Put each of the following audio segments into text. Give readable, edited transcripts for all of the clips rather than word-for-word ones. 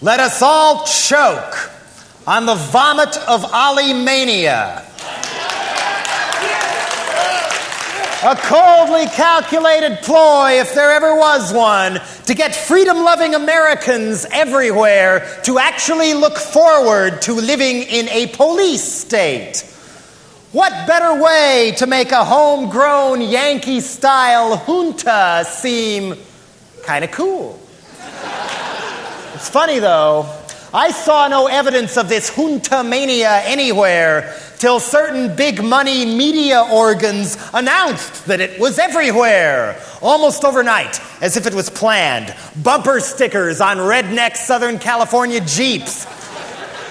Let us all choke on the vomit of Ali mania. A coldly calculated ploy, if there ever was one, to get freedom-loving Americans everywhere to actually look forward to living in a police state. What better way to make a homegrown Yankee-style junta seem kind of cool? It's funny, though. I saw no evidence of this junta mania anywhere till certain big money media organs announced that it was everywhere, almost overnight, as if it was planned. Bumper stickers on redneck Southern California Jeeps.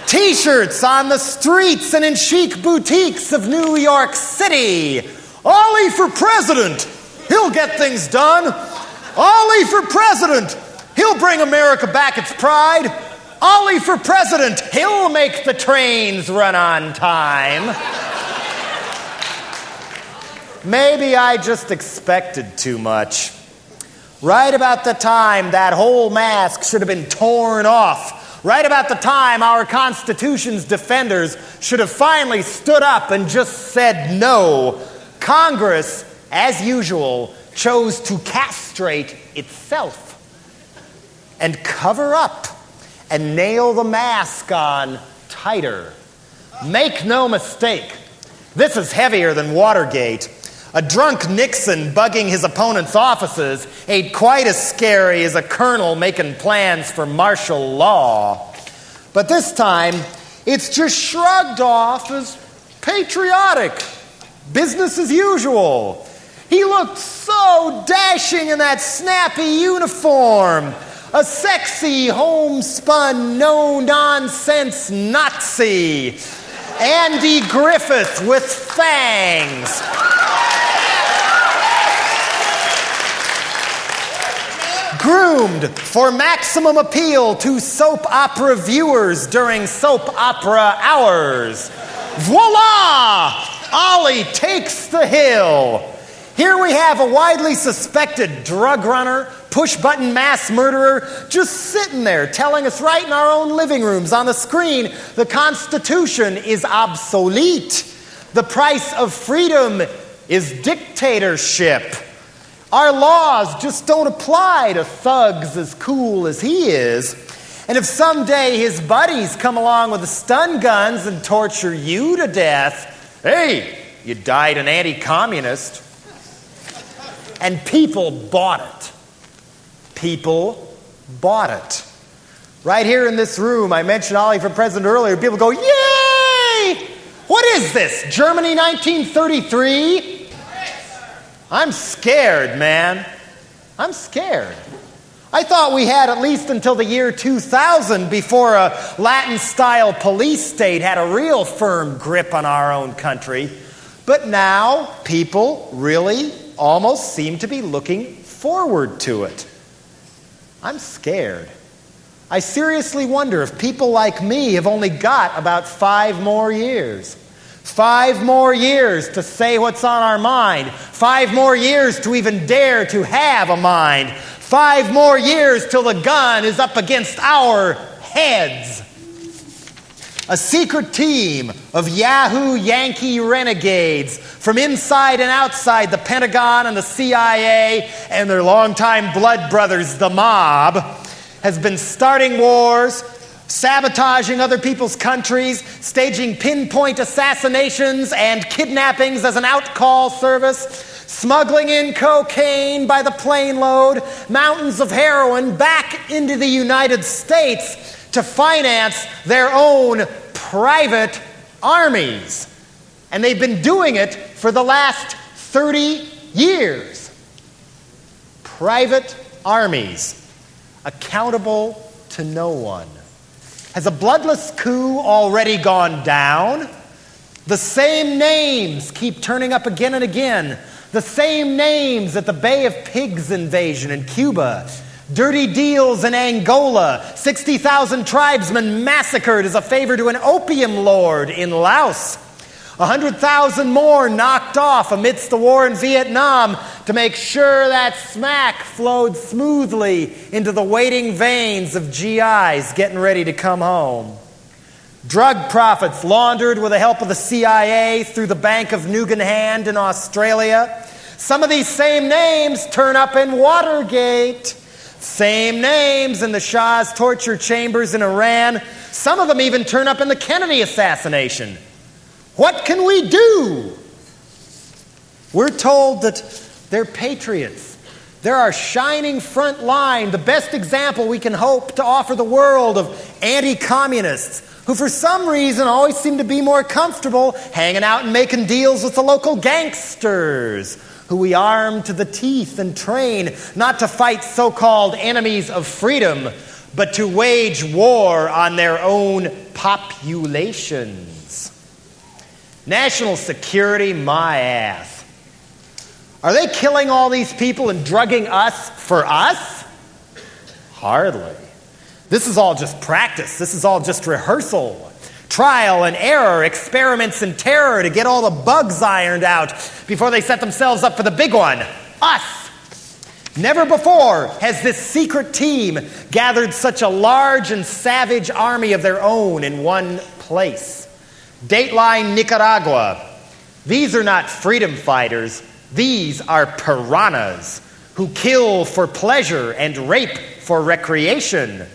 T-shirts on the streets and in chic boutiques of New York City. Ollie for president. He'll get things done. Ollie for president. He'll bring America back its pride. Ollie for president. He'll make the trains run on time. Maybe I just expected too much. Right about the time that whole mask should have been torn off. Right about the time our Constitution's defenders should have finally stood up and just said no, Congress, as usual, chose to castrate itself and cover up and nail the mask on tighter. Make no mistake, this is heavier than Watergate. A drunk Nixon bugging his opponent's offices ain't quite as scary as a colonel making plans for martial law. But this time, it's just shrugged off as patriotic. Business as usual. He looked so dashing in that snappy uniform. A sexy, homespun, no-nonsense Nazi. Andy Griffith with fangs. Groomed for maximum appeal to soap opera viewers during soap opera hours. Voila! Ollie takes the hill. Here we have a widely suspected drug runner, push-button mass murderer, just sitting there telling us right in our own living rooms on the screen the Constitution is obsolete. The price of freedom is dictatorship. Our laws just don't apply to thugs as cool as he is. And if someday his buddies come along with the stun guns and torture you to death, hey, you died an anti-communist. And people bought it. People bought it. Right here in this room, I mentioned Ollie for president earlier. People go, yay! What is this, Germany 1933? I'm scared, man. I'm scared. I thought we had at least until the year 2000 before a Latin-style police state had a real firm grip on our own country. But now, people really almost seem to be looking forward to it. I'm scared. I seriously wonder if people like me have only got about 5 more years. 5 more years to say what's on our mind. 5 more years to even dare to have a mind. 5 more years till the gun is up against our heads. A secret team of Yahoo Yankee renegades from inside and outside the Pentagon and the CIA and their longtime blood brothers, the mob, has been starting wars, sabotaging other people's countries, staging pinpoint assassinations and kidnappings as an outcall service, smuggling in cocaine by the plane load, mountains of heroin back into the United States to finance their own private armies. And they've been doing it for the last 30 years. Private armies, accountable to no one. Has a bloodless coup already gone down? The same names keep turning up again and again. The same names at the Bay of Pigs invasion in Cuba. Dirty deals in Angola, 60,000 tribesmen massacred as a favor to an opium lord in Laos. 100,000 more knocked off amidst the war in Vietnam to make sure that smack flowed smoothly into the waiting veins of GIs getting ready to come home. Drug profits laundered with the help of the CIA through the Bank of Nugan in Australia. Some of these same names turn up in Watergate. Same names in the Shah's torture chambers in Iran. Some of them even turn up in the Kennedy assassination. What can we do? We're told that they're patriots. They're our shining front line, the best example we can hope to offer the world of anti-communists who for some reason always seem to be more comfortable hanging out and making deals with the local gangsters, who we arm to the teeth and train not to fight so-called enemies of freedom, but to wage war on their own populations. National security, my ass. Are they killing all these people and drugging us for us? Hardly. This is all just practice. This is all just rehearsal. Trial and error, experiments in terror to get all the bugs ironed out before they set themselves up for the big one, us. Never before has this secret team gathered such a large and savage army of their own in one place. Dateline Nicaragua. These are not freedom fighters. These are piranhas who kill for pleasure and rape for recreation.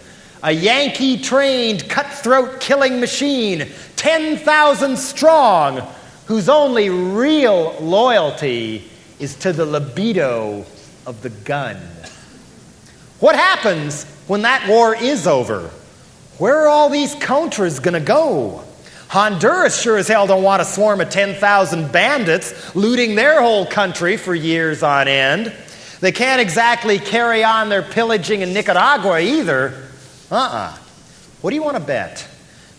A Yankee-trained cutthroat killing machine, 10,000 strong, whose only real loyalty is to the libido of the gun. What happens when that war is over? Where are all these Contras going to go? Honduras sure as hell don't want a swarm of 10,000 bandits looting their whole country for years on end. They can't exactly carry on their pillaging in Nicaragua either. What do you want to bet?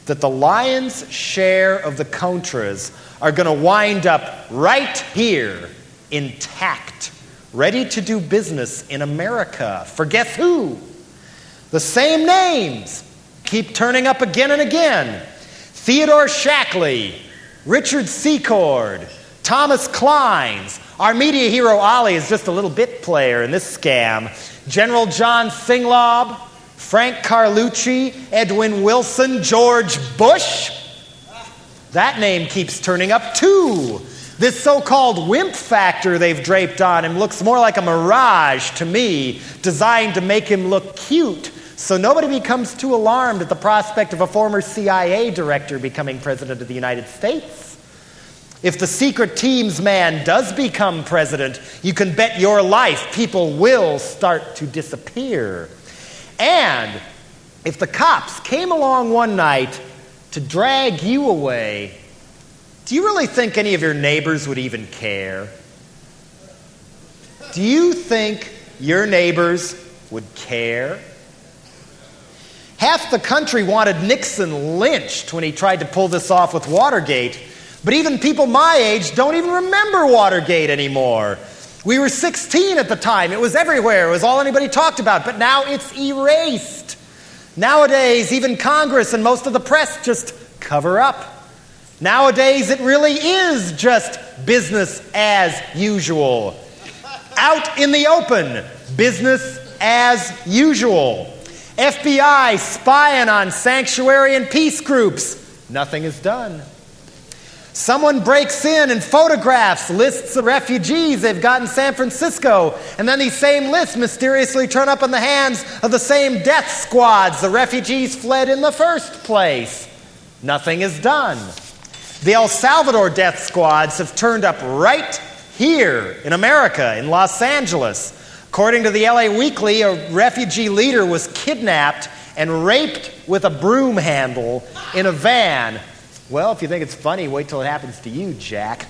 That the lion's share of the Contras are going to wind up right here, intact, ready to do business in America. For guess who? The same names keep turning up again and again. Theodore Shackley, Richard Secord, Thomas Kleins. Our media hero Ollie is just a little bit player in this scam. General John Singlob, Frank Carlucci, Edwin Wilson, George Bush. That name keeps turning up too. This so-called wimp factor they've draped on him looks more like a mirage to me, designed to make him look cute, so nobody becomes too alarmed at the prospect of a former CIA director becoming president of the United States. If the secret team's man does become president, you can bet your life people will start to disappear. And if the cops came along one night to drag you away, do you really think any of your neighbors would even care? Do you think your neighbors would care? Half the country wanted Nixon lynched when he tried to pull this off with Watergate, but even people my age don't even remember Watergate anymore. We were 16 at the time. It was everywhere. It was all anybody talked about, but now it's erased. Nowadays, even Congress and most of the press just cover up. Nowadays, it really is just business as usual. Out in the open, business as usual. FBI spying on sanctuary and peace groups. Nothing is done. Someone breaks in and photographs lists of refugees they've got in San Francisco, and then these same lists mysteriously turn up in the hands of the same death squads the refugees fled in the first place. Nothing is done. The El Salvador death squads have turned up right here in America, in Los Angeles. According to the LA Weekly, a refugee leader was kidnapped and raped with a broom handle in a van. Well, if you think it's funny, wait till it happens to you, Jack.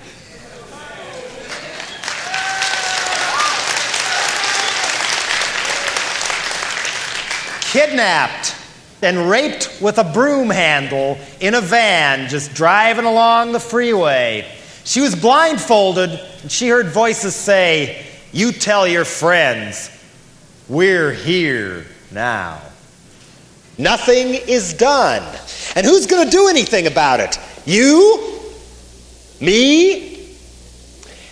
Kidnapped and raped with a broom handle in a van, just driving along the freeway. She was blindfolded, and she heard voices say, "You tell your friends, we're here now." Nothing is done. And who's going to do anything about it? You? Me?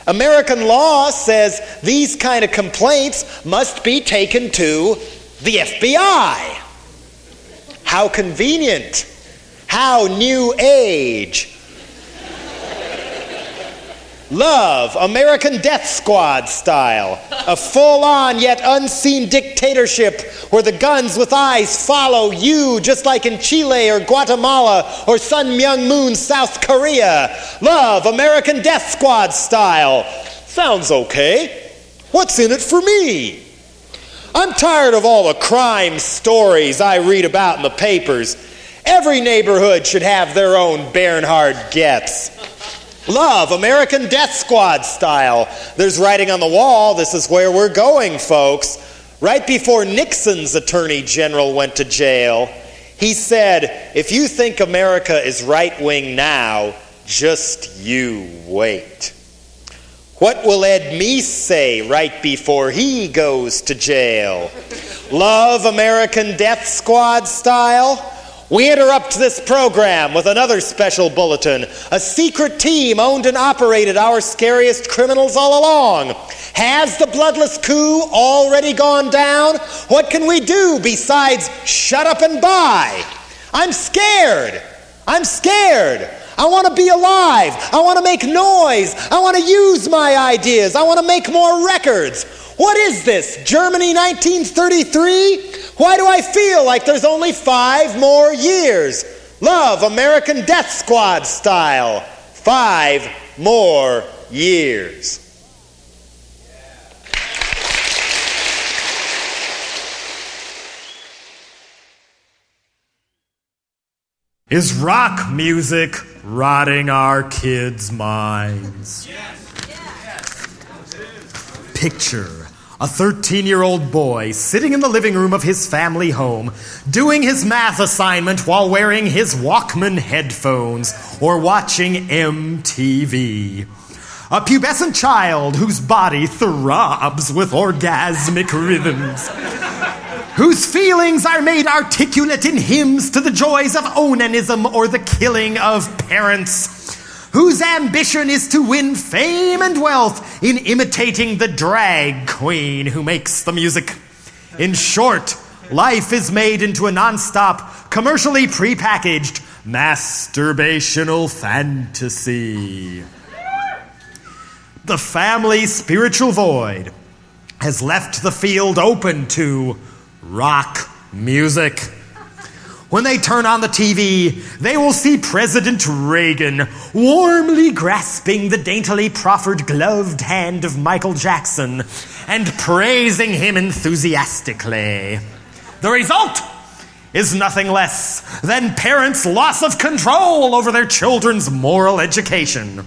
American law says these kind of complaints must be taken to the FBI. How convenient. How new age. Love, American Death Squad style. A full-on yet unseen dictatorship where the guns with eyes follow you just like in Chile or Guatemala or Sun Myung Moon, South Korea. Love, American Death Squad style. Sounds okay. What's in it for me? I'm tired of all the crime stories I read about in the papers. Every neighborhood should have their own Bernhard Goetz. Love, American Death Squad style. There's writing on the wall, this is where we're going, folks. Right before Nixon's Attorney General went to jail, he said, if you think America is right-wing now, just you wait. What will Ed Meese say right before he goes to jail? Love, American Death Squad style? We interrupt this program with another special bulletin. A secret team owned and operated our scariest criminals all along. Has the bloodless coup already gone down? What can we do besides shut up and buy? I'm scared. I'm scared. I want to be alive. I want to make noise. I want to use my ideas. I want to make more records. What is this, Germany 1933? Why do I feel like there's only 5 more years? Love, American Death Squad style. 5 more years. Is rock music rotting our kids' minds? Picture a 13-year-old boy sitting in the living room of his family home, doing his math assignment while wearing his Walkman headphones or watching MTV. A pubescent child whose body throbs with orgasmic rhythms, whose feelings are made articulate in hymns to the joys of onanism or the killing of parents, whose ambition is to win fame and wealth in imitating the drag queen who makes the music. In short, life is made into a non-stop, commercially prepackaged, masturbational fantasy. The family spiritual void has left the field open to rock music. When they turn on the TV, they will see President Reagan warmly grasping the daintily proffered gloved hand of Michael Jackson and praising him enthusiastically. The result is nothing less than parents' loss of control over their children's moral education.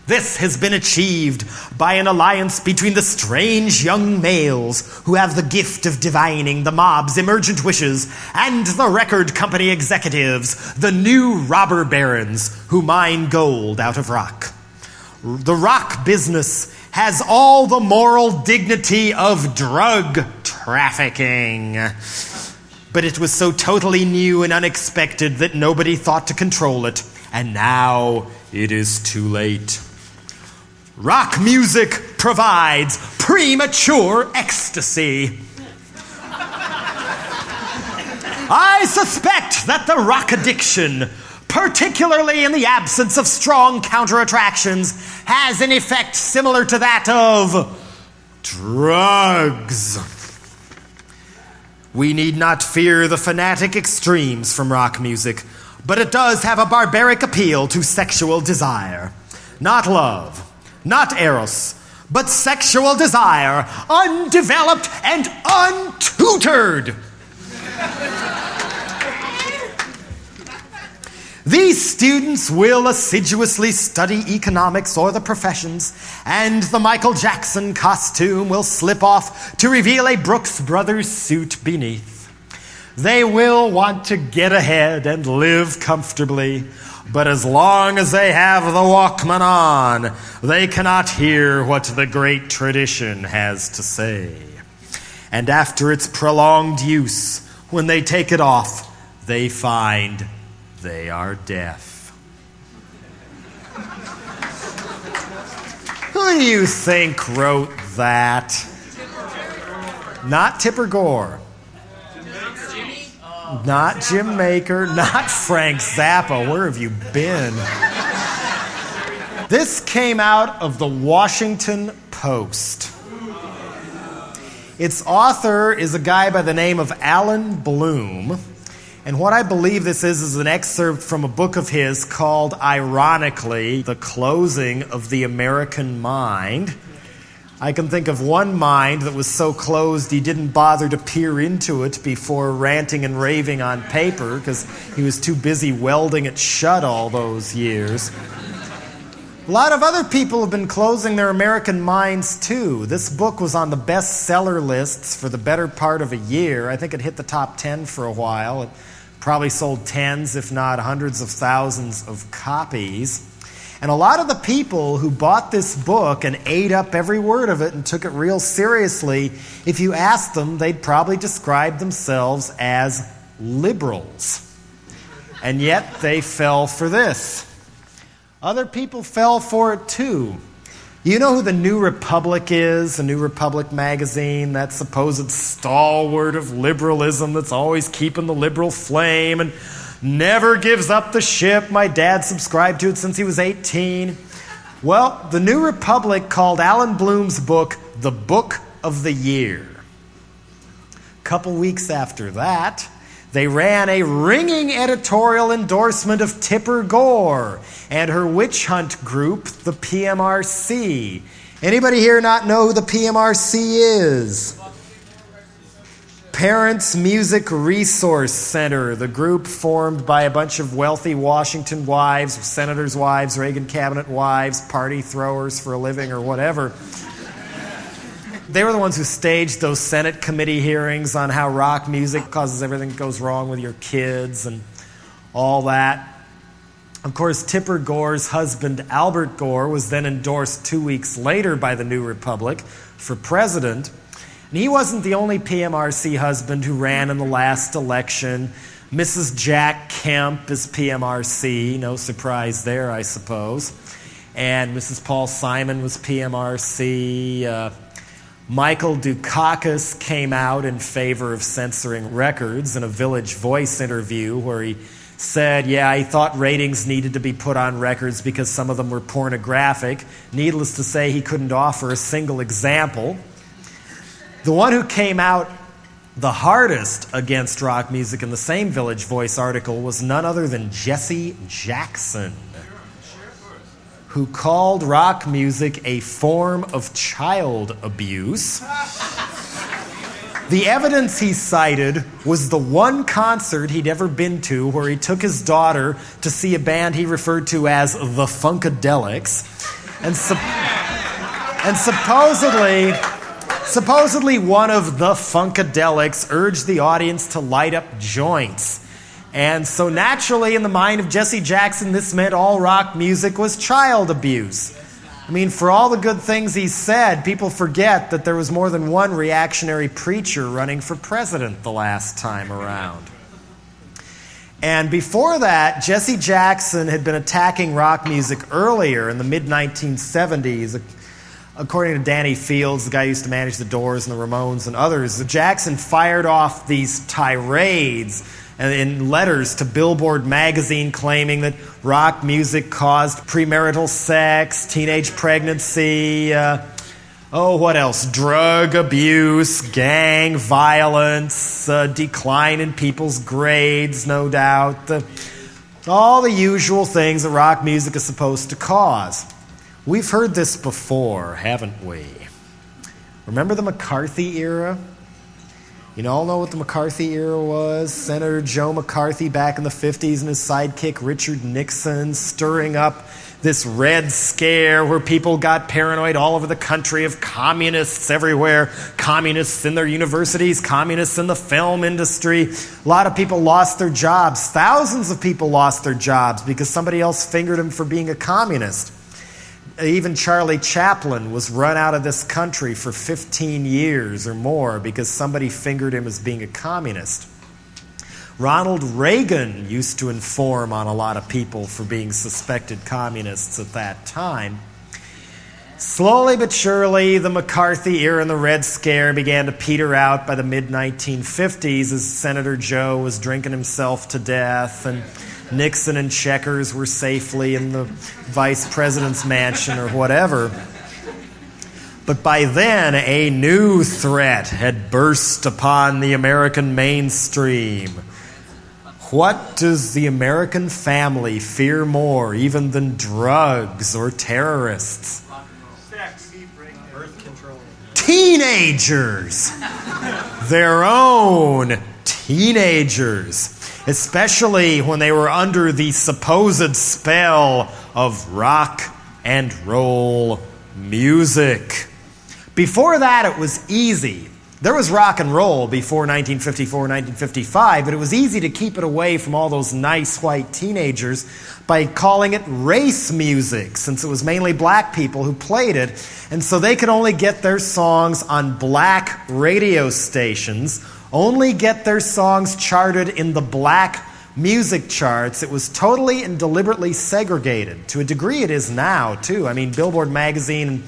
This has been achieved by an alliance between the strange young males who have the gift of divining the mob's emergent wishes and the record company executives, the new robber barons who mine gold out of rock. The rock business has all the moral dignity of drug trafficking. But it was so totally new and unexpected that nobody thought to control it, and now it is too late. Rock music provides premature ecstasy. I suspect that the rock addiction, particularly in the absence of strong counter-attractions, has an effect similar to that of drugs. We need not fear the fanatic extremes from rock music, but it does have a barbaric appeal to sexual desire. Not love. Not eros, but sexual desire, undeveloped and untutored. These students will assiduously study economics or the professions, and the Michael Jackson costume will slip off to reveal a Brooks Brothers suit beneath. They will want to get ahead and live comfortably, but as long as they have the Walkman on, they cannot hear what the great tradition has to say. And after its prolonged use, when they take it off, they find they are deaf. Who do you think wrote that? Not Tipper Gore. Not Jim Maker. Not Frank Zappa. Where have you been? This came out of the Washington Post. Its author is a guy by the name of Alan Bloom. And what I believe this is an excerpt from a book of his called, ironically, The Closing of the American Mind. I can think of one mind that was so closed he didn't bother to peer into it before ranting and raving on paper because he was too busy welding it shut all those years. A lot of other people have been closing their American minds too. This book was on the bestseller lists for the better part of a year. I think it hit the top 10 for a while. It probably sold tens, if not hundreds of thousands of copies. And a lot of the people who bought this book and ate up every word of it and took it real seriously, if you asked them, they'd probably describe themselves as liberals. And yet they fell for this. Other people fell for it too. You know who the New Republic is? The New Republic magazine, that supposed stalwart of liberalism that's always keeping the liberal flame and never gives up the ship. My dad subscribed to it since he was 18. Well, the New Republic called Alan Bloom's book the Book of the Year. A couple weeks after that, they ran a ringing editorial endorsement of Tipper Gore and her witch hunt group, the PMRC. Anybody here not know who the PMRC is? Parents Music Resource Center, the group formed by a bunch of wealthy Washington wives, senators' wives, Reagan cabinet wives, party throwers for a living or whatever. They were the ones who staged those Senate committee hearings on how rock music causes everything that goes wrong with your kids and all that. Of course, Tipper Gore's husband, Albert Gore, was then endorsed 2 weeks later by the New Republic for president. And he wasn't the only PMRC husband who ran in the last election. Mrs. Jack Kemp is PMRC. No surprise there, I suppose. And Mrs. Paul Simon was PMRC. Michael Dukakis came out in favor of censoring records in a Village Voice interview where he said, yeah, he thought ratings needed to be put on records because some of them were pornographic. Needless to say, he couldn't offer a single example. The one who came out the hardest against rock music in the same Village Voice article was none other than Jesse Jackson, who called rock music a form of child abuse. The evidence he cited was the one concert he'd ever been to where he took his daughter to see a band he referred to as the Funkadelics. And supposedly one of the Funkadelics urged the audience to light up joints. And so naturally, in the mind of Jesse Jackson, this meant all rock music was child abuse. I mean, for all the good things he said, people forget that there was more than one reactionary preacher running for president the last time around. And before that, Jesse Jackson had been attacking rock music earlier in the mid-1970s. According to Danny Fields, the guy who used to manage the Doors and the Ramones and others, Jackson fired off these tirades in letters to Billboard magazine claiming that rock music caused premarital sex, teenage pregnancy, what else? Drug abuse, gang violence, decline in people's grades, no doubt. All the usual things that rock music is supposed to cause. We've heard this before, haven't we? Remember the McCarthy era? You all know what the McCarthy era was? Senator Joe McCarthy back in the 50s and his sidekick Richard Nixon stirring up this Red Scare where people got paranoid all over the country of communists everywhere. Communists in their universities, communists in the film industry. A lot of people lost their jobs. Thousands of people lost their jobs because somebody else fingered them for being a communist. Even Charlie Chaplin was run out of this country for 15 years or more because somebody fingered him as being a communist. Ronald Reagan used to inform on a lot of people for being suspected communists at that time. Slowly but surely, the McCarthy era and the Red Scare began to peter out by the mid-1950s as Senator Joe was drinking himself to death and Nixon and Checkers were safely in the vice president's mansion or whatever. But by then, a new threat had burst upon the American mainstream. What does the American family fear more, even than drugs or terrorists? Birth control. Teenagers! Their own teenagers. Especially when they were under the supposed spell of rock and roll music. Before that, it was easy. There was rock and roll before 1954, 1955, but it was easy to keep it away from all those nice white teenagers by calling it race music, since it was mainly black people who played it, and so they could only get their songs on black radio stations, only get their songs charted in the black music charts. It was totally and deliberately segregated. To a degree it is now, too. I mean, Billboard magazine and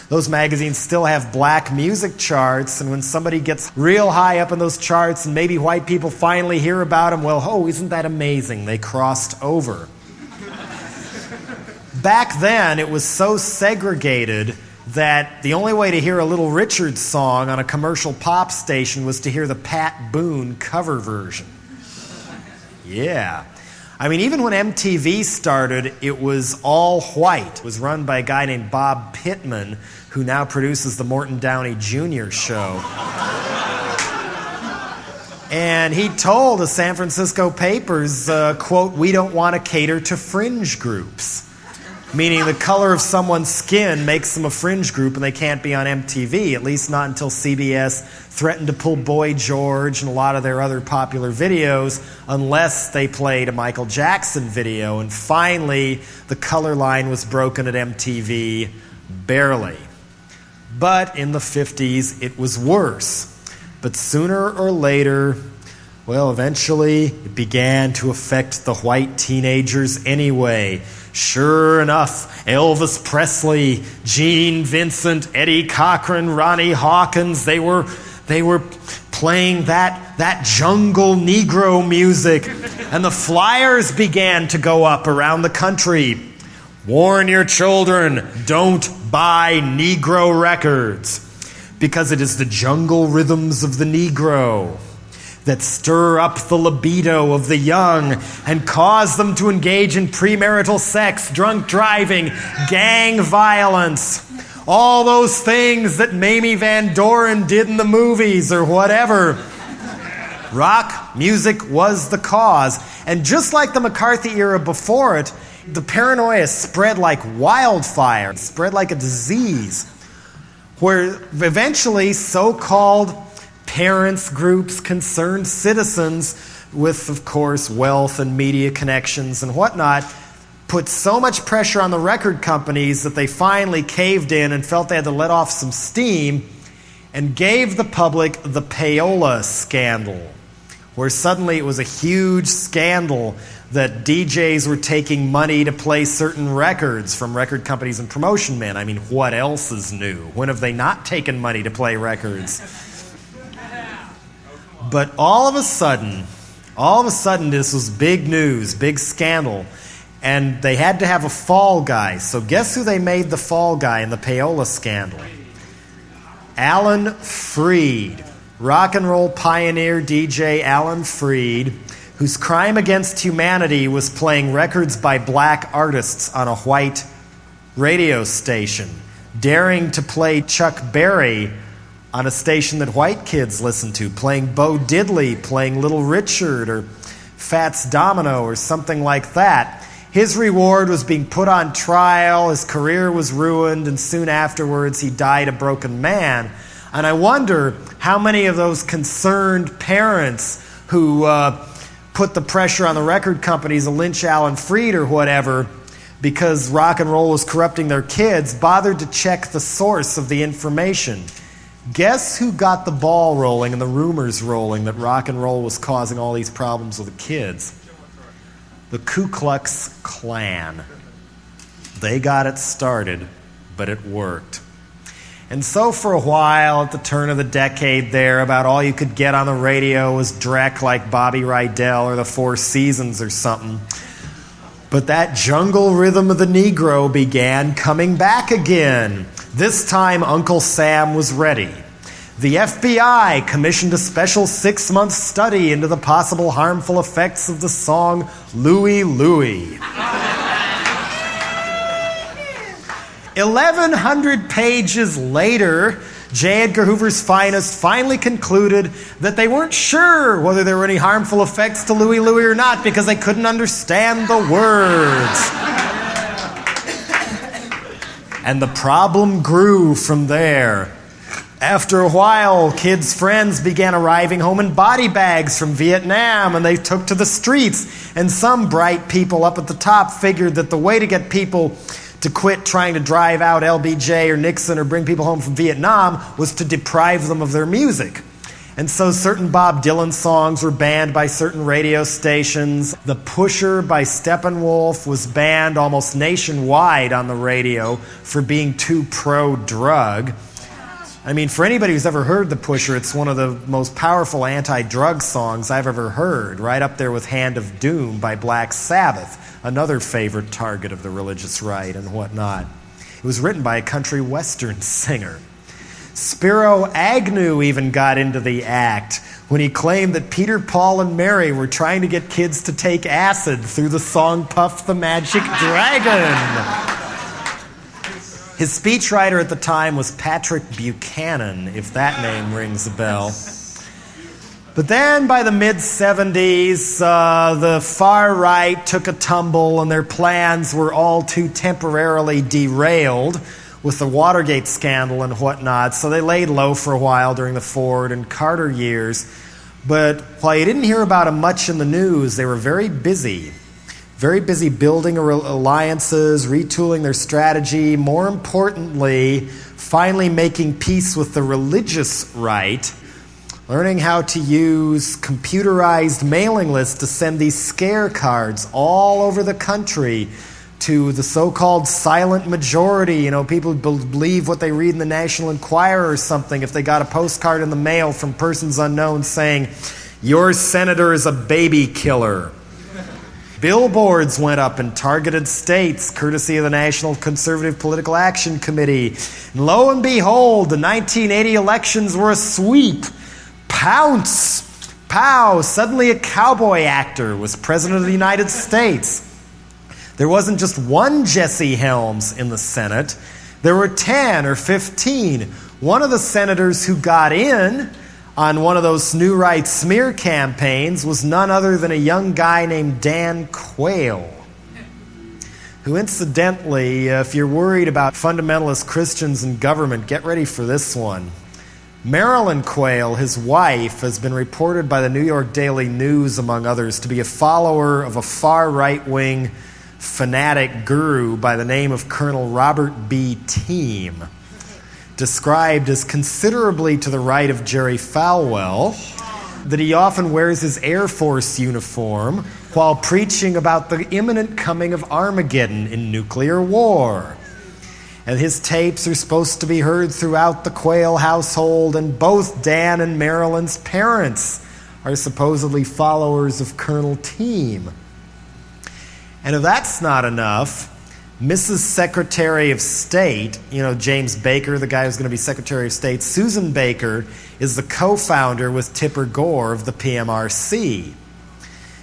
those magazines still have black music charts, and when somebody gets real high up in those charts and maybe white people finally hear about them, well, oh, isn't that amazing? They crossed over. Back then, it was so segregated that the only way to hear a Little Richard song on a commercial pop station was to hear the Pat Boone cover version. Yeah. I mean, even when MTV started, it was all white. It was run by a guy named Bob Pittman, who now produces the Morton Downey Jr. show. And he told the San Francisco papers, quote, "We don't want to cater to fringe groups." Meaning the color of someone's skin makes them a fringe group and they can't be on MTV, at least not until CBS threatened to pull Boy George and a lot of their other popular videos unless they played a Michael Jackson video. And finally, the color line was broken at MTV, barely. But in the 50s, it was worse. But sooner or later, well, eventually, it began to affect the white teenagers anyway. Sure enough, Elvis Presley, Gene Vincent, Eddie Cochran, Ronnie Hawkins, they were playing that jungle Negro music. And the flyers began to go up around the country. Warn your children, don't buy Negro records, because it is the jungle rhythms of the Negro that stir up the libido of the young and cause them to engage in premarital sex, drunk driving, gang violence, all those things that Mamie Van Doren did in the movies or whatever. Rock music was the cause. And just like the McCarthy era before it, the paranoia spread like wildfire, spread like a disease, where eventually so-called parents, groups, concerned citizens with, of course, wealth and media connections and whatnot, put so much pressure on the record companies that they finally caved in and felt they had to let off some steam and gave the public the payola scandal, where suddenly it was a huge scandal that DJs were taking money to play certain records from record companies and promotion men. I mean, what else is new? When have they not taken money to play records? But all of a sudden, this was big news, big scandal, and they had to have a fall guy. So guess who they made the fall guy in the payola scandal? Alan Freed, rock and roll pioneer DJ Alan Freed, whose crime against humanity was playing records by black artists on a white radio station, daring to play Chuck Berry on a station that white kids listen to, playing Bo Diddley, playing Little Richard, or Fats Domino, or something like that. His reward was being put on trial, his career was ruined, and soon afterwards he died a broken man. And I wonder how many of those concerned parents who put the pressure on the record companies to lynch Alan Freed or whatever because rock and roll was corrupting their kids bothered to check the source of the information. Guess who got the ball rolling and the rumors rolling that rock and roll was causing all these problems with the kids? The Ku Klux Klan. They got it started, but it worked. And so for a while, at the turn of the decade there, about all you could get on the radio was Drek like Bobby Rydell or the Four Seasons or something. But that jungle rhythm of the Negro began coming back again. This time, Uncle Sam was ready. The FBI commissioned a special 6-month study into the possible harmful effects of the song Louie Louie. 1,100 pages later, J. Edgar Hoover's finest finally concluded that they weren't sure whether there were any harmful effects to Louie Louie or not because they couldn't understand the words. And the problem grew from there. After a while, kids' friends began arriving home in body bags from Vietnam, and they took to the streets. And some bright people up at the top figured that the way to get people to quit trying to drive out LBJ or Nixon or bring people home from Vietnam was to deprive them of their music. And so certain Bob Dylan songs were banned by certain radio stations. The Pusher by Steppenwolf was banned almost nationwide on the radio for being too pro-drug. I mean, for anybody who's ever heard The Pusher, it's one of the most powerful anti-drug songs I've ever heard, right up there with Hand of Doom by Black Sabbath, another favorite target of the religious right and whatnot. It was written by a country western singer. Spiro Agnew even got into the act when he claimed that Peter, Paul, and Mary were trying to get kids to take acid through the song Puff the Magic Dragon. His speechwriter at the time was Patrick Buchanan, if that name rings a bell. But then by the mid-'70s, the far right took a tumble and their plans were all too temporarily derailed with the Watergate scandal and whatnot, so they laid low for a while during the Ford and Carter years. But while you didn't hear about them much in the news, they were very busy building alliances, retooling their strategy, more importantly, finally making peace with the religious right, learning how to use computerized mailing lists to send these scare cards all over the country to the so-called silent majority. You know, people believe what they read in the National Enquirer or something if they got a postcard in the mail from persons unknown saying, "Your senator is a baby killer." Billboards went up in targeted states, courtesy of the National Conservative Political Action Committee. And lo and behold, the 1980 elections were a sweep. Pounce! Pow! Suddenly a cowboy actor was president of the United States. There wasn't just one Jesse Helms in the Senate. There were 10 or 15. One of the senators who got in on one of those New Right smear campaigns was none other than a young guy named Dan Quayle, who incidentally, if you're worried about fundamentalist Christians and government, get ready for this one. Marilyn Quayle, his wife, has been reported by the New York Daily News, among others, to be a follower of a far right-wing fanatic guru by the name of Colonel Robert B. Team, described as considerably to the right of Jerry Falwell, that he often wears his Air Force uniform while preaching about the imminent coming of Armageddon in nuclear war. And his tapes are supposed to be heard throughout the Quayle household, and both Dan and Marilyn's parents are supposedly followers of Colonel Team. And if that's not enough, Mrs. Secretary of State, you know, James Baker, the guy who's going to be Secretary of State, Susan Baker is the co-founder with Tipper Gore of the PMRC.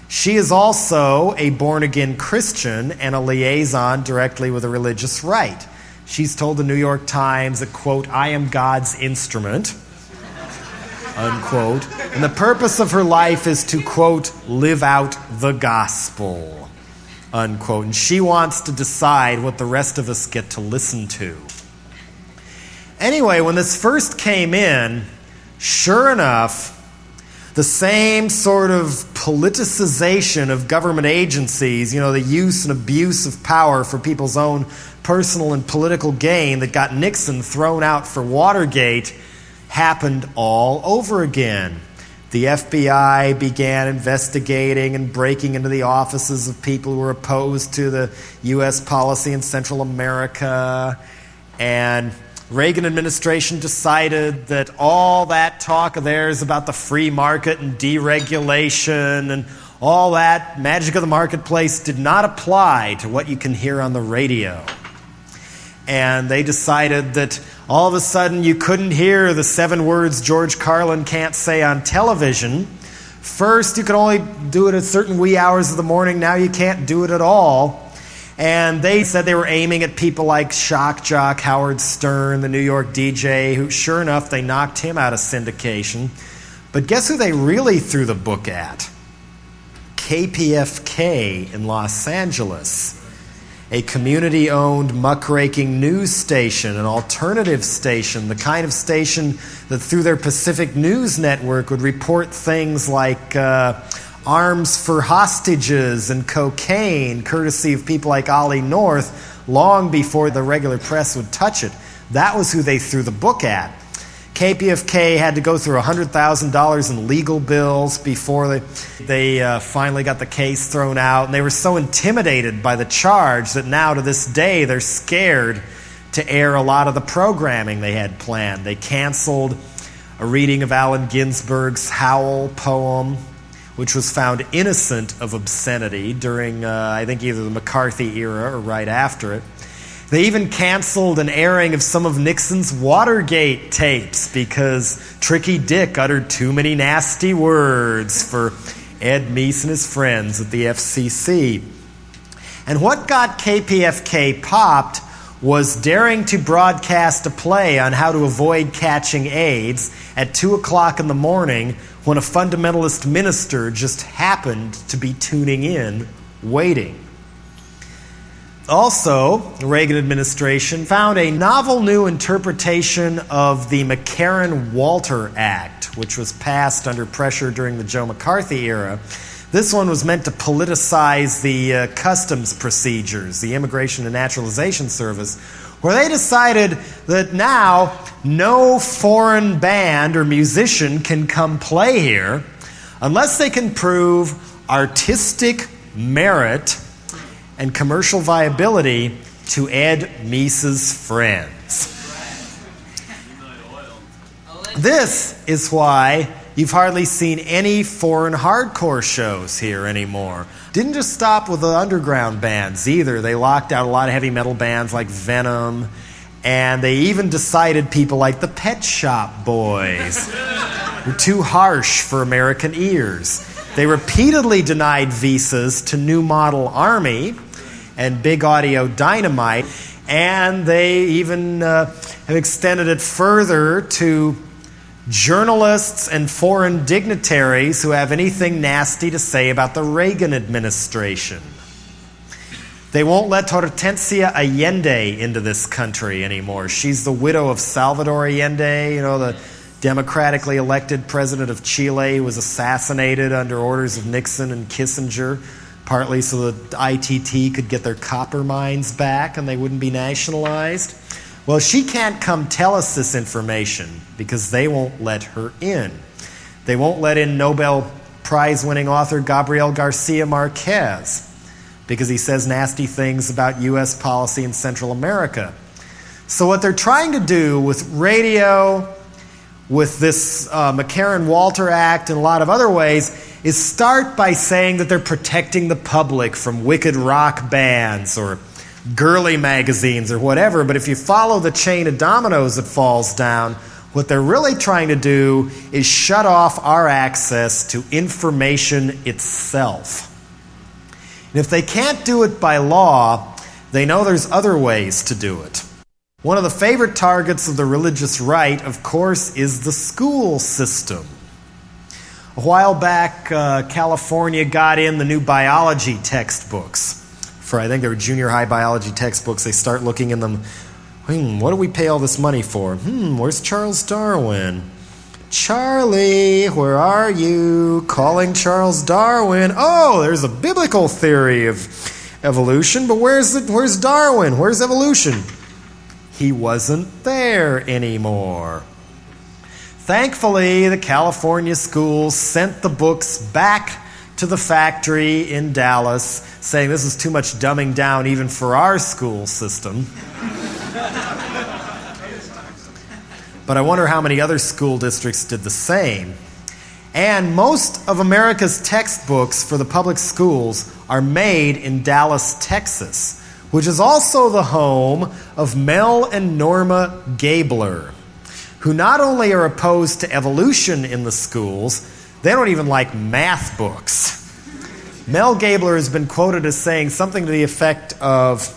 She is also a born-again Christian and a liaison directly with the religious right. She's told the New York Times that, quote, "I am God's instrument," unquote. And the purpose of her life is to, quote, "live out the gospel," unquote. And she wants to decide what the rest of us get to listen to. Anyway, when this first came in, sure enough, the same sort of politicization of government agencies, you know, the use and abuse of power for people's own personal and political gain that got Nixon thrown out for Watergate, happened all over again. The FBI began investigating and breaking into the offices of people who were opposed to the U.S. policy in Central America. And Reagan administration decided that all that talk of theirs about the free market and deregulation and all that magic of the marketplace did not apply to what you can hear on the radio. And they decided that all of a sudden you couldn't hear the 7 words George Carlin can't say on television. First, you could only do it at certain wee hours of the morning. Now you can't do it at all. And they said they were aiming at people like shock jock Howard Stern, the New York DJ, who, sure enough, they knocked him out of syndication. But guess who they really threw the book at? KPFK in Los Angeles, a community-owned muckraking news station, an alternative station, the kind of station that through their Pacific News Network would report things like arms for hostages and cocaine, courtesy of people like Ollie North, long before the regular press would touch it. That was who they threw the book at. KPFK had to go through $100,000 in legal bills before they finally got the case thrown out. And they were so intimidated by the charge that now to this day they're scared to air a lot of the programming they had planned. They canceled a reading of Allen Ginsberg's Howl poem, which was found innocent of obscenity during, I think, either the McCarthy era or right after it. They even canceled an airing of some of Nixon's Watergate tapes because Tricky Dick uttered too many nasty words for Ed Meese and his friends at the FCC. And what got KPFK popped was daring to broadcast a play on how to avoid catching AIDS at 2 o'clock in the morning when a fundamentalist minister just happened to be tuning in, waiting. Also, the Reagan administration found a novel new interpretation of the McCarran-Walter Act, which was passed under pressure during the Joe McCarthy era. This one was meant to politicize the customs procedures, the Immigration and Naturalization Service, where they decided that now no foreign band or musician can come play here unless they can prove artistic merit and commercial viability to Ed Meese's friends. This is why you've hardly seen any foreign hardcore shows here anymore. Didn't just stop with the underground bands either. They locked out a lot of heavy metal bands like Venom, and they even decided people like the Pet Shop Boys were too harsh for American ears. They repeatedly denied visas to New Model Army and Big Audio Dynamite, and they even have extended it further to journalists and foreign dignitaries who have anything nasty to say about the Reagan administration. They won't let Hortensia Allende into this country anymore. She's the widow of Salvador Allende, the democratically elected president of Chile who was assassinated under orders of Nixon and Kissinger, partly so the ITT could get their copper mines back and they wouldn't be nationalized. Well, she can't come tell us this information because they won't let her in. They won't let in Nobel Prize-winning author Gabriel Garcia Marquez because he says nasty things about U.S. policy in Central America. So what they're trying to do with radio, with this McCarran-Walter Act and a lot of other ways, is start by saying that they're protecting the public from wicked rock bands or girly magazines or whatever. But if you follow the chain of dominoes that falls down, what they're really trying to do is shut off our access to information itself. And if they can't do it by law, they know there's other ways to do it. One of the favorite targets of the religious right, of course, is the school system. A while back, California got in the new biology textbooks. For I think they were junior high biology textbooks. They start looking in them. What do we pay all this money for? Where's Charles Darwin? Charlie, where are you? Calling Charles Darwin. Oh, there's a biblical theory of evolution, but where's Darwin? Where's evolution? He wasn't there anymore. Thankfully, the California schools sent the books back to the factory in Dallas, saying this is too much dumbing down even for our school system. but I wonder how many other school districts did the same. And most of America's textbooks for the public schools are made in Dallas, Texas, which is also the home of Mel and Norma Gabler, who not only are opposed to evolution in the schools, they don't even like math books. Mel Gabler has been quoted as saying something to the effect of,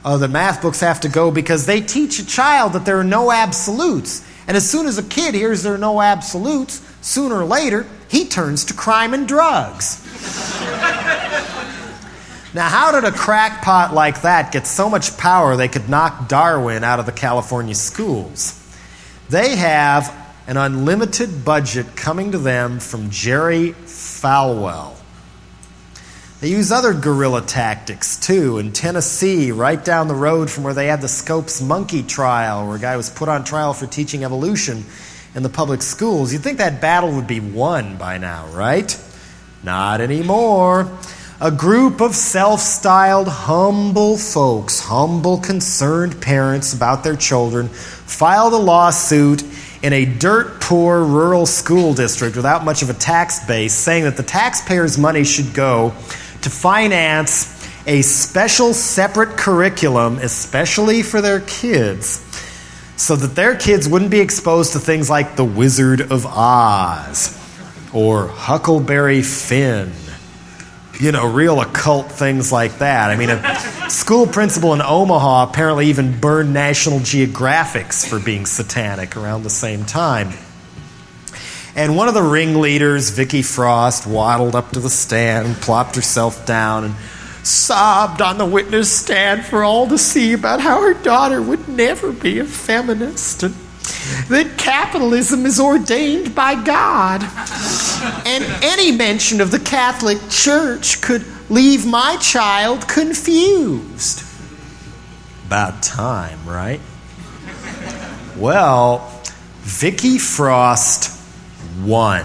that math books have to go because they teach a child that there are no absolutes. And as soon as a kid hears there are no absolutes, sooner or later, he turns to crime and drugs. Now, how did a crackpot like that get so much power they could knock Darwin out of the California schools? They have an unlimited budget coming to them from Jerry Falwell. They use other guerrilla tactics, too. In Tennessee, right down the road from where they had the Scopes monkey trial, where a guy was put on trial for teaching evolution in the public schools. You'd think that battle would be won by now, right? Not anymore. A group of self-styled humble folks, humble concerned parents about their children, filed a lawsuit in a dirt-poor rural school district without much of a tax base, saying that the taxpayers' money should go to finance a special separate curriculum, especially for their kids, so that their kids wouldn't be exposed to things like the Wizard of Oz or Huckleberry Finn. You know, real occult things like that. I mean, a school principal in Omaha apparently even burned National Geographics for being satanic around the same time. And one of the ringleaders, Vicky Frost, waddled up to the stand, plopped herself down, and sobbed on the witness stand for all to see about how her daughter would never be a feminist, and that capitalism is ordained by God. And any mention of the Catholic Church could leave my child confused. About time, right? Well, Vicky Frost won.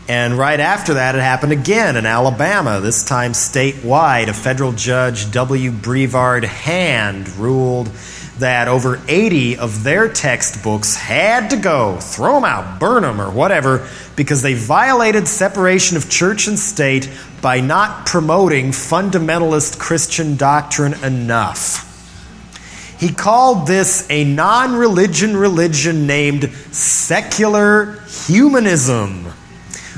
And right after that, it happened again in Alabama, this time statewide. A federal judge, W. Brevard Hand, ruled that over 80 of their textbooks had to go, throw them out, burn them, or whatever, because they violated separation of church and state by not promoting fundamentalist Christian doctrine enough. He called this a non-religion religion named secular humanism,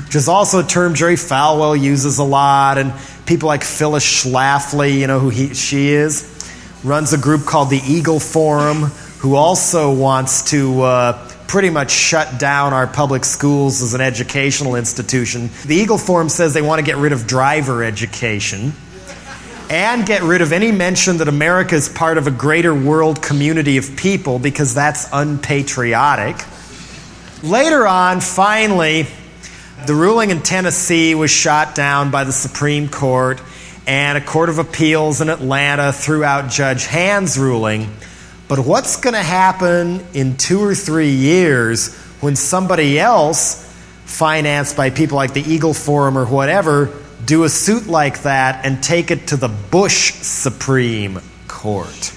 which is also a term Jerry Falwell uses a lot, and people like Phyllis Schlafly, you know who she is, runs a group called the Eagle Forum, who also wants to pretty much shut down our public schools as an educational institution. The Eagle Forum says they want to get rid of driver education and get rid of any mention that America is part of a greater world community of people, because that's unpatriotic. Later on, finally, the ruling in Tennessee was shot down by the Supreme Court, and a court of appeals in Atlanta threw out Judge Hand's ruling. But what's going to happen in 2 or 3 years when somebody else, financed by people like the Eagle Forum or whatever, do a suit like that and take it to the Bush Supreme Court?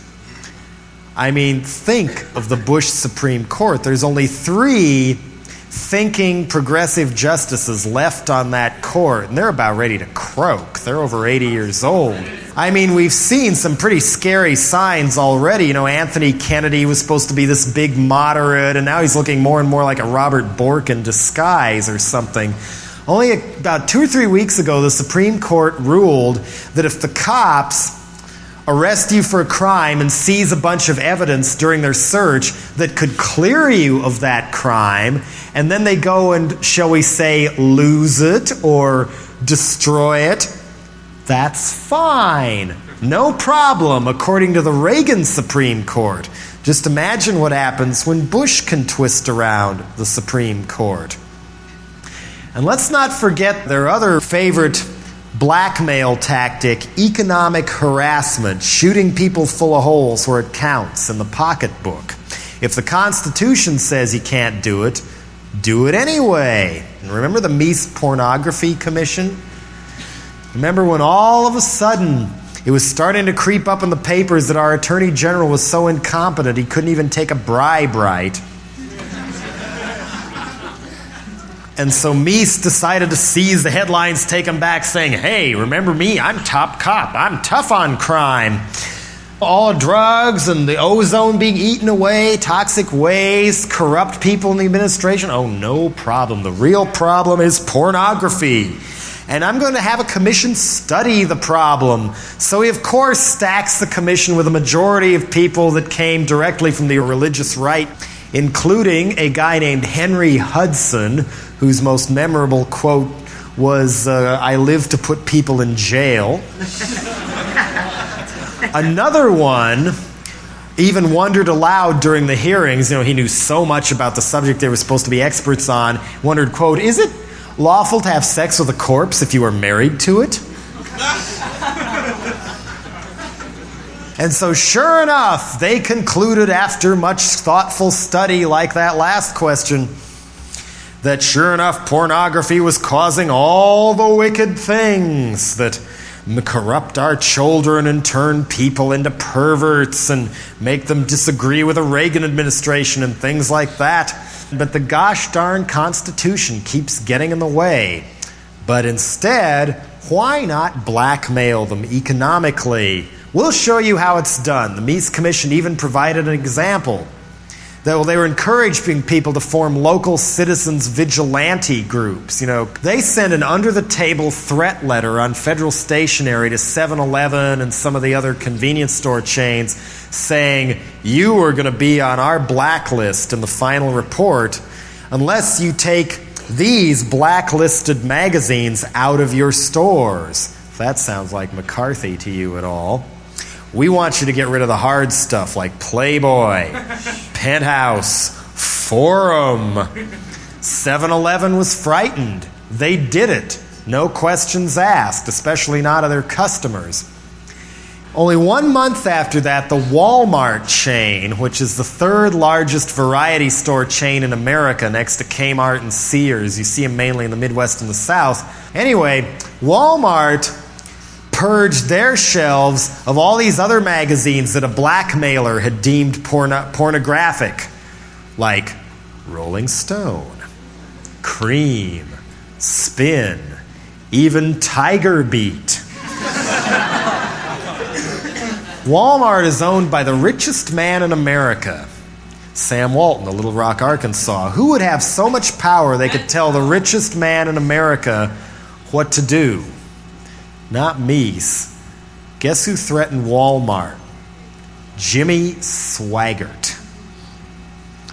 I mean, think of the Bush Supreme Court. There's only 3 thinking progressive justices left on that court, and they're about ready to croak. They're over 80 years old. I mean, we've seen some pretty scary signs already. You know, Anthony Kennedy was supposed to be this big moderate, and now he's looking more and more like a Robert Bork in disguise or something. Only about 2 or 3 weeks ago, the Supreme Court ruled that if the cops arrest you for a crime and seize a bunch of evidence during their search that could clear you of that crime, and then they go and, shall we say, lose it or destroy it, that's fine. No problem, according to the Reagan Supreme Court. Just imagine what happens when Bush can twist around the Supreme Court. And let's not forget their other favorite blackmail tactic, economic harassment, shooting people full of holes where it counts in the pocketbook. If the Constitution says you can't do it anyway. And remember the Mies Pornography Commission? Remember when all of a sudden It was starting to creep up in the papers that our Attorney General was so incompetent he couldn't even take a bribe right. And so Mies decided to seize the headlines, take them back, saying, hey, remember me? I'm top cop. I'm tough on crime. All drugs and the ozone being eaten away, toxic waste, corrupt people in the administration. Oh, no problem. The real problem is pornography. And I'm going to have a commission study the problem. So he, of course, stacks the commission with a majority of people that came directly from the religious right, including a guy named Henry Hudson, whose most memorable quote was, I live to put people in jail. Another one even wondered aloud during the hearings. He knew so much about the subject they were supposed to be experts on. Wondered, quote, is it lawful to have sex with a corpse if you are married to it? And so sure enough, they concluded after much thoughtful study like that last question that sure enough pornography was causing all the wicked things that corrupt our children and turn people into perverts and make them disagree with the Reagan administration and things like that. But the gosh darn Constitution keeps getting in the way. But instead, why not blackmail them economically? We'll show you how it's done. The Mies Commission even provided an example. They were encouraging people to form local citizens vigilante groups. They send an under-the-table threat letter on federal stationery to 7-Eleven and some of the other convenience store chains saying, you are going to be on our blacklist in the final report unless you take these blacklisted magazines out of your stores. If that sounds like McCarthy to you at all. We want you to get rid of the hard stuff like Playboy, Penthouse, Forum. 7-Eleven was frightened. They did it. No questions asked, especially not of their customers. Only 1 month after that, the Walmart chain, which is the third largest variety store chain in America next to Kmart and Sears. You see them mainly in the Midwest and the South. Anyway, Walmart purged their shelves of all these other magazines that a blackmailer had deemed pornographic, like Rolling Stone, Cream, Spin, even Tiger Beat. Walmart is owned by the richest man in America, Sam Walton of Little Rock, Arkansas. Who would have so much power they could tell the richest man in America what to do? Not Mies. Guess who threatened Walmart? Jimmy Swaggart.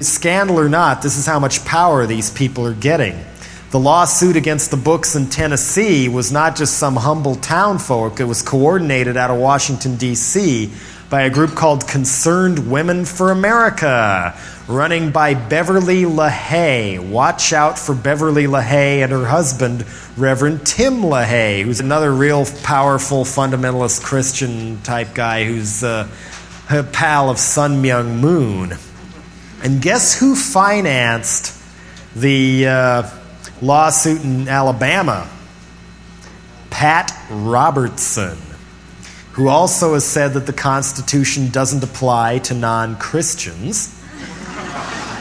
Scandal or not, this is how much power these people are getting. The lawsuit against the books in Tennessee was not just some humble townfolk. It was coordinated out of Washington, D.C. by a group called Concerned Women for America, running by Beverly LaHaye. Watch out for Beverly LaHaye and her husband, Reverend Tim LaHaye, who's another real powerful fundamentalist Christian type guy who's a pal of Sun Myung Moon. And guess who financed the lawsuit in Alabama? Pat Robertson, who also has said that the Constitution doesn't apply to non-Christians.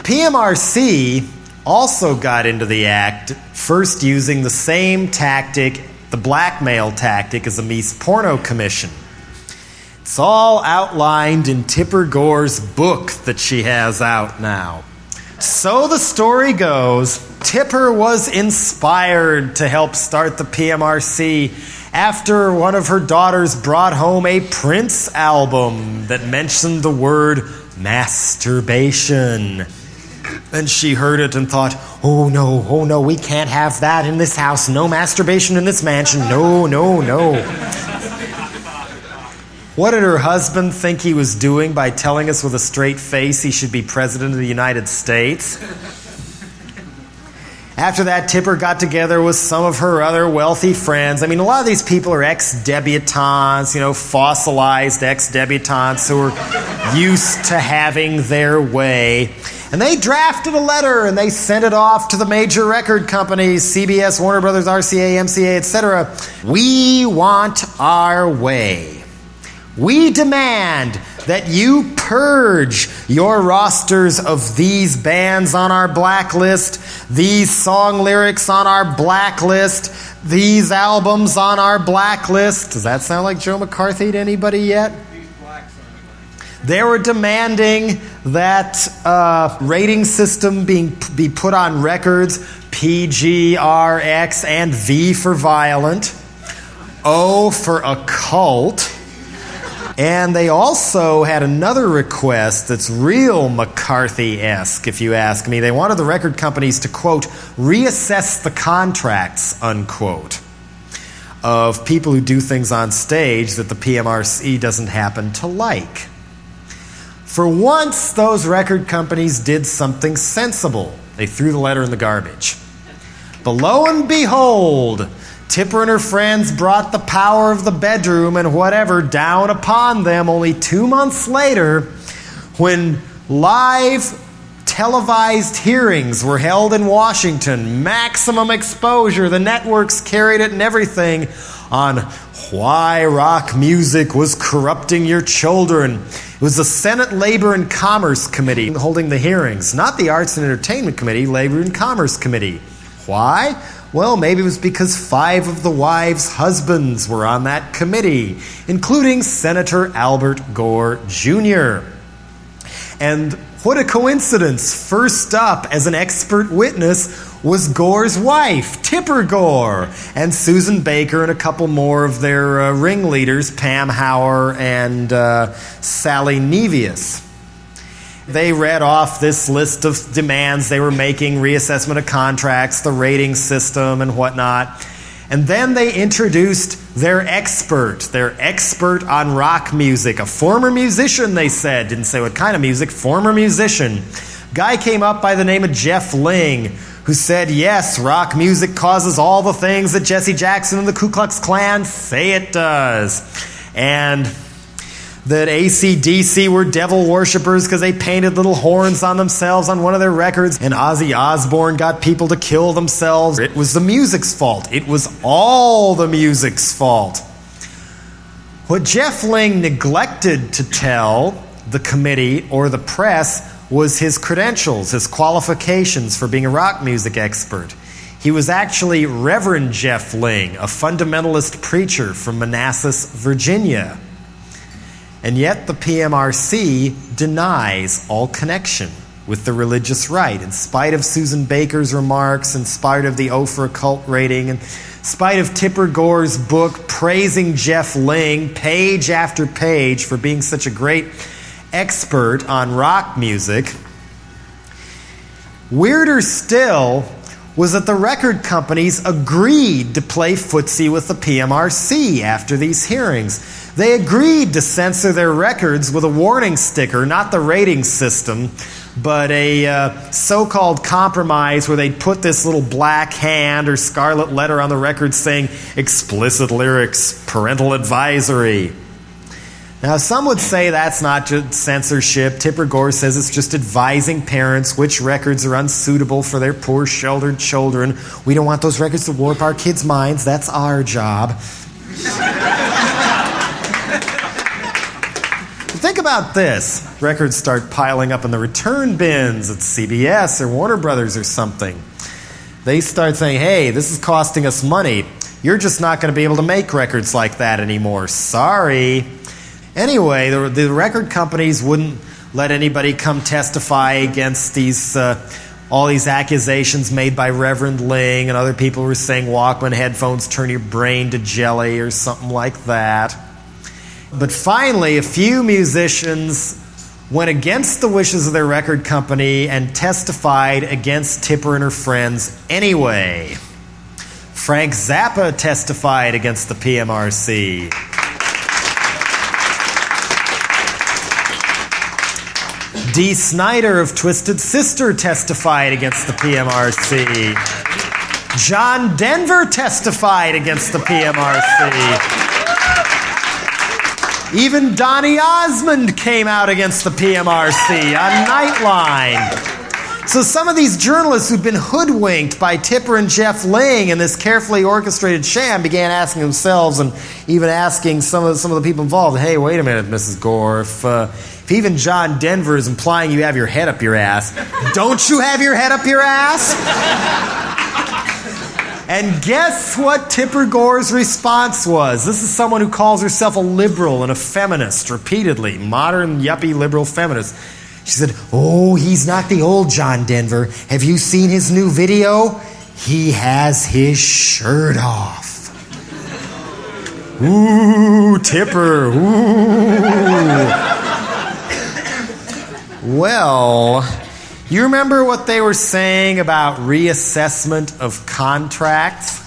PMRC also got into the act, first using the same tactic, the blackmail tactic, as the Mies Porno Commission. It's all outlined in Tipper Gore's book that she has out now. So the story goes, Tipper was inspired to help start the PMRC after one of her daughters brought home a Prince album that mentioned the word masturbation. And she heard it and thought, oh no, we can't have that in this house. No masturbation in this mansion. No. What did her husband think he was doing by telling us with a straight face he should be president of the United States? After that, Tipper got together with some of her other wealthy friends. I mean, a lot of these people are ex-debutantes, fossilized ex-debutantes who are used to having their way. And they drafted a letter and they sent it off to the major record companies, CBS, Warner Brothers, RCA, MCA, etc. We want our way. We demand that you purge your rosters of these bands on our blacklist, these song lyrics on our blacklist, these albums on our blacklist. Does that sound like Joe McCarthy to anybody yet? They were demanding that rating system be put on records, PG, RX, and V for violent, O for occult. And they also had another request that's real McCarthy-esque, if you ask me. They wanted the record companies to, quote, reassess the contracts, unquote, of people who do things on stage that the PMRC doesn't happen to like. For once, those record companies did something sensible. They threw the letter in the garbage. But lo and behold, Tipper and her friends brought the power of the bedroom and whatever down upon them only 2 months later when live televised hearings were held in Washington, maximum exposure, the networks carried it and everything, on why rock music was corrupting your children. It was the Senate Labor and Commerce Committee holding the hearings, not the Arts and Entertainment Committee, Labor and Commerce Committee. Why? Well, maybe it was because 5 of the wives' husbands were on that committee, including Senator Albert Gore Jr. And what a coincidence. First up as an expert witness was Gore's wife, Tipper Gore, and Susan Baker and a couple more of their ringleaders, Pam Hauer and Sally Nevius. They read off this list of demands they were making, reassessment of contracts, the rating system, and whatnot. And then they introduced their expert on rock music, a former musician, they said. Didn't say what kind of music, former musician. Guy came up by the name of Jeff Ling, who said, yes, rock music causes all the things that Jesse Jackson and the Ku Klux Klan say it does. And that AC/DC were devil worshippers because they painted little horns on themselves on one of their records, and Ozzy Osbourne got people to kill themselves. It was the music's fault. It was all the music's fault. What Jeff Ling neglected to tell the committee or the press was his credentials, his qualifications for being a rock music expert. He was actually Reverend Jeff Ling, a fundamentalist preacher from Manassas, Virginia. And yet the PMRC denies all connection with the religious right, in spite of Susan Baker's remarks, in spite of the O for occult rating, in spite of Tipper Gore's book praising Jeff Ling page after page for being such a great expert on rock music. Weirder still was that the record companies agreed to play footsie with the PMRC after these hearings. They agreed to censor their records with a warning sticker, not the rating system, but a so-called compromise where they'd put this little black hand or scarlet letter on the record saying, explicit lyrics, parental advisory. Now, some would say that's not just censorship. Tipper Gore says it's just advising parents which records are unsuitable for their poor, sheltered children. We don't want those records to warp our kids' minds. That's our job. Think about this. Records start piling up in the return bins at CBS or Warner Brothers or something. They start saying, hey, this is costing us money. You're just not going to be able to make records like that anymore. Sorry. Anyway, the record companies wouldn't let anybody come testify against these all these accusations made by Reverend Ling, and other people were saying Walkman headphones turn your brain to jelly or something like that. But finally, a few musicians went against the wishes of their record company and testified against Tipper and her friends anyway. Frank Zappa testified against the PMRC. Dee Snider of Twisted Sister testified against the PMRC. John Denver testified against the PMRC. Even Donny Osmond came out against the PMRC on Nightline. So some of these journalists who'd been hoodwinked by Tipper and Jeff Ling in this carefully orchestrated sham began asking themselves, and even asking some of the people involved, hey, wait a minute, Mrs. Gore, if even John Denver is implying you have your head up your ass, don't you have your head up your ass? And guess what Tipper Gore's response was? This is someone who calls herself a liberal and a feminist repeatedly, modern yuppie liberal feminist. She said, oh, he's not the old John Denver. Have you seen his new video? He has his shirt off. Ooh, Tipper, ooh. Well, you remember what they were saying about reassessment of contracts?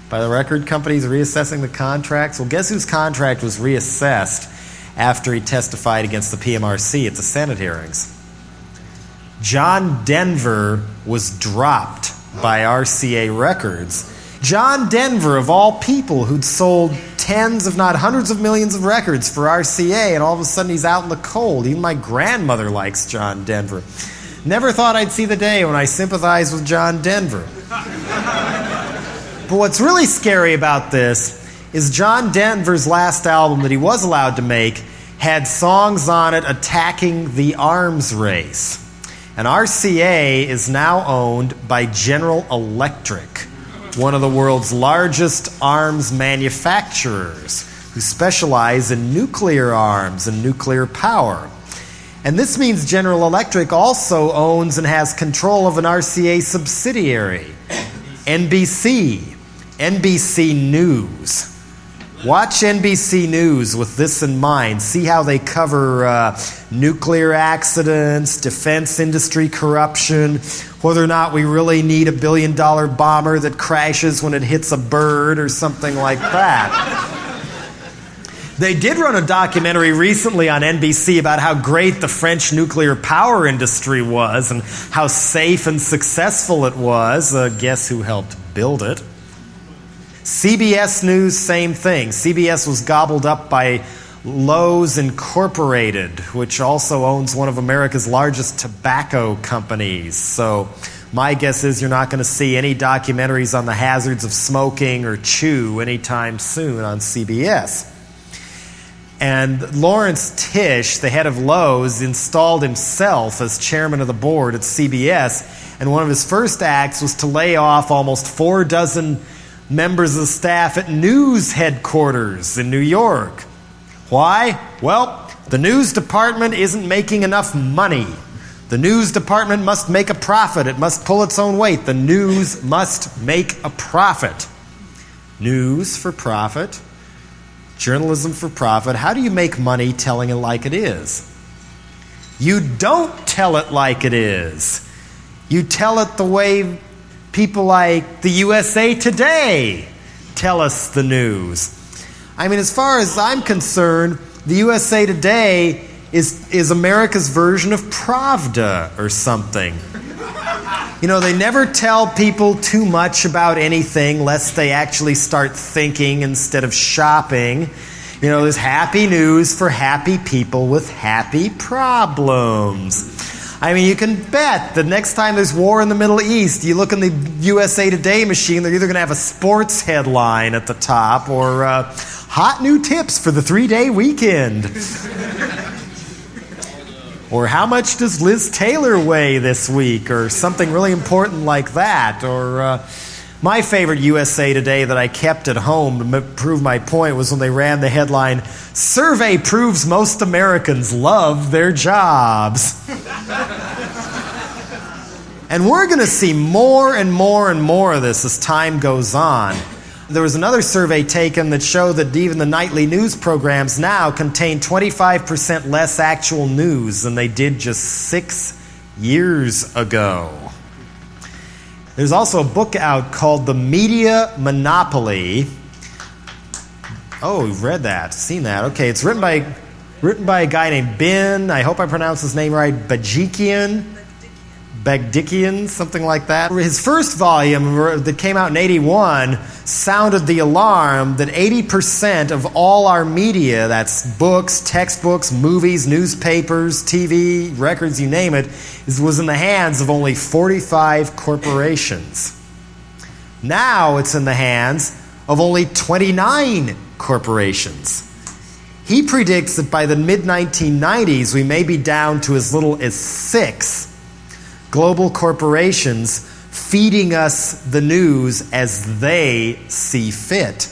By the record companies reassessing the contracts? Well, guess whose contract was reassessed after he testified against the PMRC at the Senate hearings? John Denver was dropped by RCA Records. John Denver, of all people, who'd sold tens, if not hundreds of millions of records for RCA, and all of a sudden he's out in the cold. Even my grandmother likes John Denver. Never thought I'd see the day when I sympathize with John Denver. But what's really scary about this is John Denver's last album that he was allowed to make had songs on it attacking the arms race. And RCA is now owned by General Electric, one of the world's largest arms manufacturers, who specialize in nuclear arms and nuclear power. And this means General Electric also owns and has control of an RCA subsidiary, NBC News. Watch NBC News with this in mind. See how they cover nuclear accidents, defense industry corruption, whether or not we really need $1 billion bomber that crashes when it hits a bird or something like that. They did run a documentary recently on NBC about how great the French nuclear power industry was and how safe and successful it was. Guess who helped build it? CBS News, same thing. CBS was gobbled up by Lowe's Incorporated, which also owns one of America's largest tobacco companies. So my guess is you're not going to see any documentaries on the hazards of smoking or chew anytime soon on CBS. And Lawrence Tisch, the head of Lowe's, installed himself as chairman of the board at CBS, and one of his first acts was to lay off almost 4 dozen members of the staff at news headquarters in New York. Why? Well, the news department isn't making enough money. The news department must make a profit. It must pull its own weight. The news must make a profit. News for profit. Journalism for profit. How do you make money telling it like it is? You don't tell it like it is. You tell it the way people like the USA Today tell us the news. I mean, as far as I'm concerned, the USA Today is America's version of Pravda or something. You know, they never tell people too much about anything lest they actually start thinking instead of shopping. You know, there's happy news for happy people with happy problems. I mean, you can bet the next time there's war in the Middle East, you look in the USA Today machine, they're either going to have a sports headline at the top or hot new tips for the 3-day weekend. Or how much does Liz Taylor weigh this week? Or something really important like that. Or my favorite USA Today that I kept at home to prove my point was when they ran the headline, "Survey proves most Americans love their jobs." And we're going to see more and more and more of this as time goes on. There was another survey taken that showed that even the nightly news programs now contain 25% less actual news than they did just 6 years ago. There's also a book out called The Media Monopoly. Oh, you've read that, seen that. Okay, it's written by a guy named Ben, I hope I pronounced his name right, Bajikian. Bagdickian, something like that. His first volume that came out in 81 sounded the alarm that 80% of all our media, that's books, textbooks, movies, newspapers, TV, records, you name it, was in the hands of only 45 corporations. Now it's in the hands of only 29 corporations. He predicts that by the mid-1990s, we may be down to as little as 6 global corporations feeding us the news as they see fit.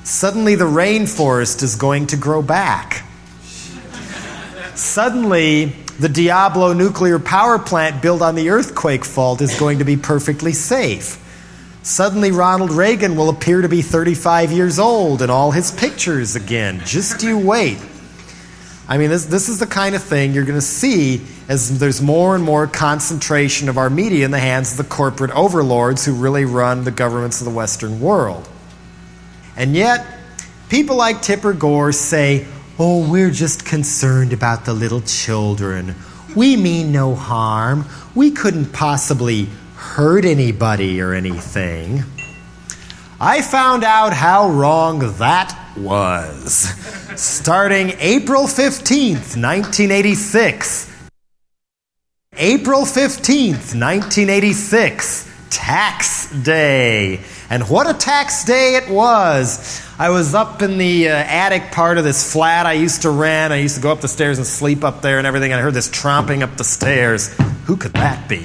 Suddenly, the rainforest is going to grow back. Suddenly, the Diablo nuclear power plant built on the earthquake fault is going to be perfectly safe. Suddenly, Ronald Reagan will appear to be 35 years old in all his pictures again. Just you wait. I mean, this is the kind of thing you're going to see as there's more and more concentration of our media in the hands of the corporate overlords who really run the governments of the Western world. And yet, people like Tipper Gore say, oh, we're just concerned about the little children. We mean no harm. We couldn't possibly hurt anybody or anything. I found out how wrong that was. Starting April 15th, 1986. April 15th, 1986. Tax Day. And what a tax day it was. I was up in the attic part of this flat I used to rent. I used to go up the stairs and sleep up there and everything. And I heard this tromping up the stairs. Who could that be?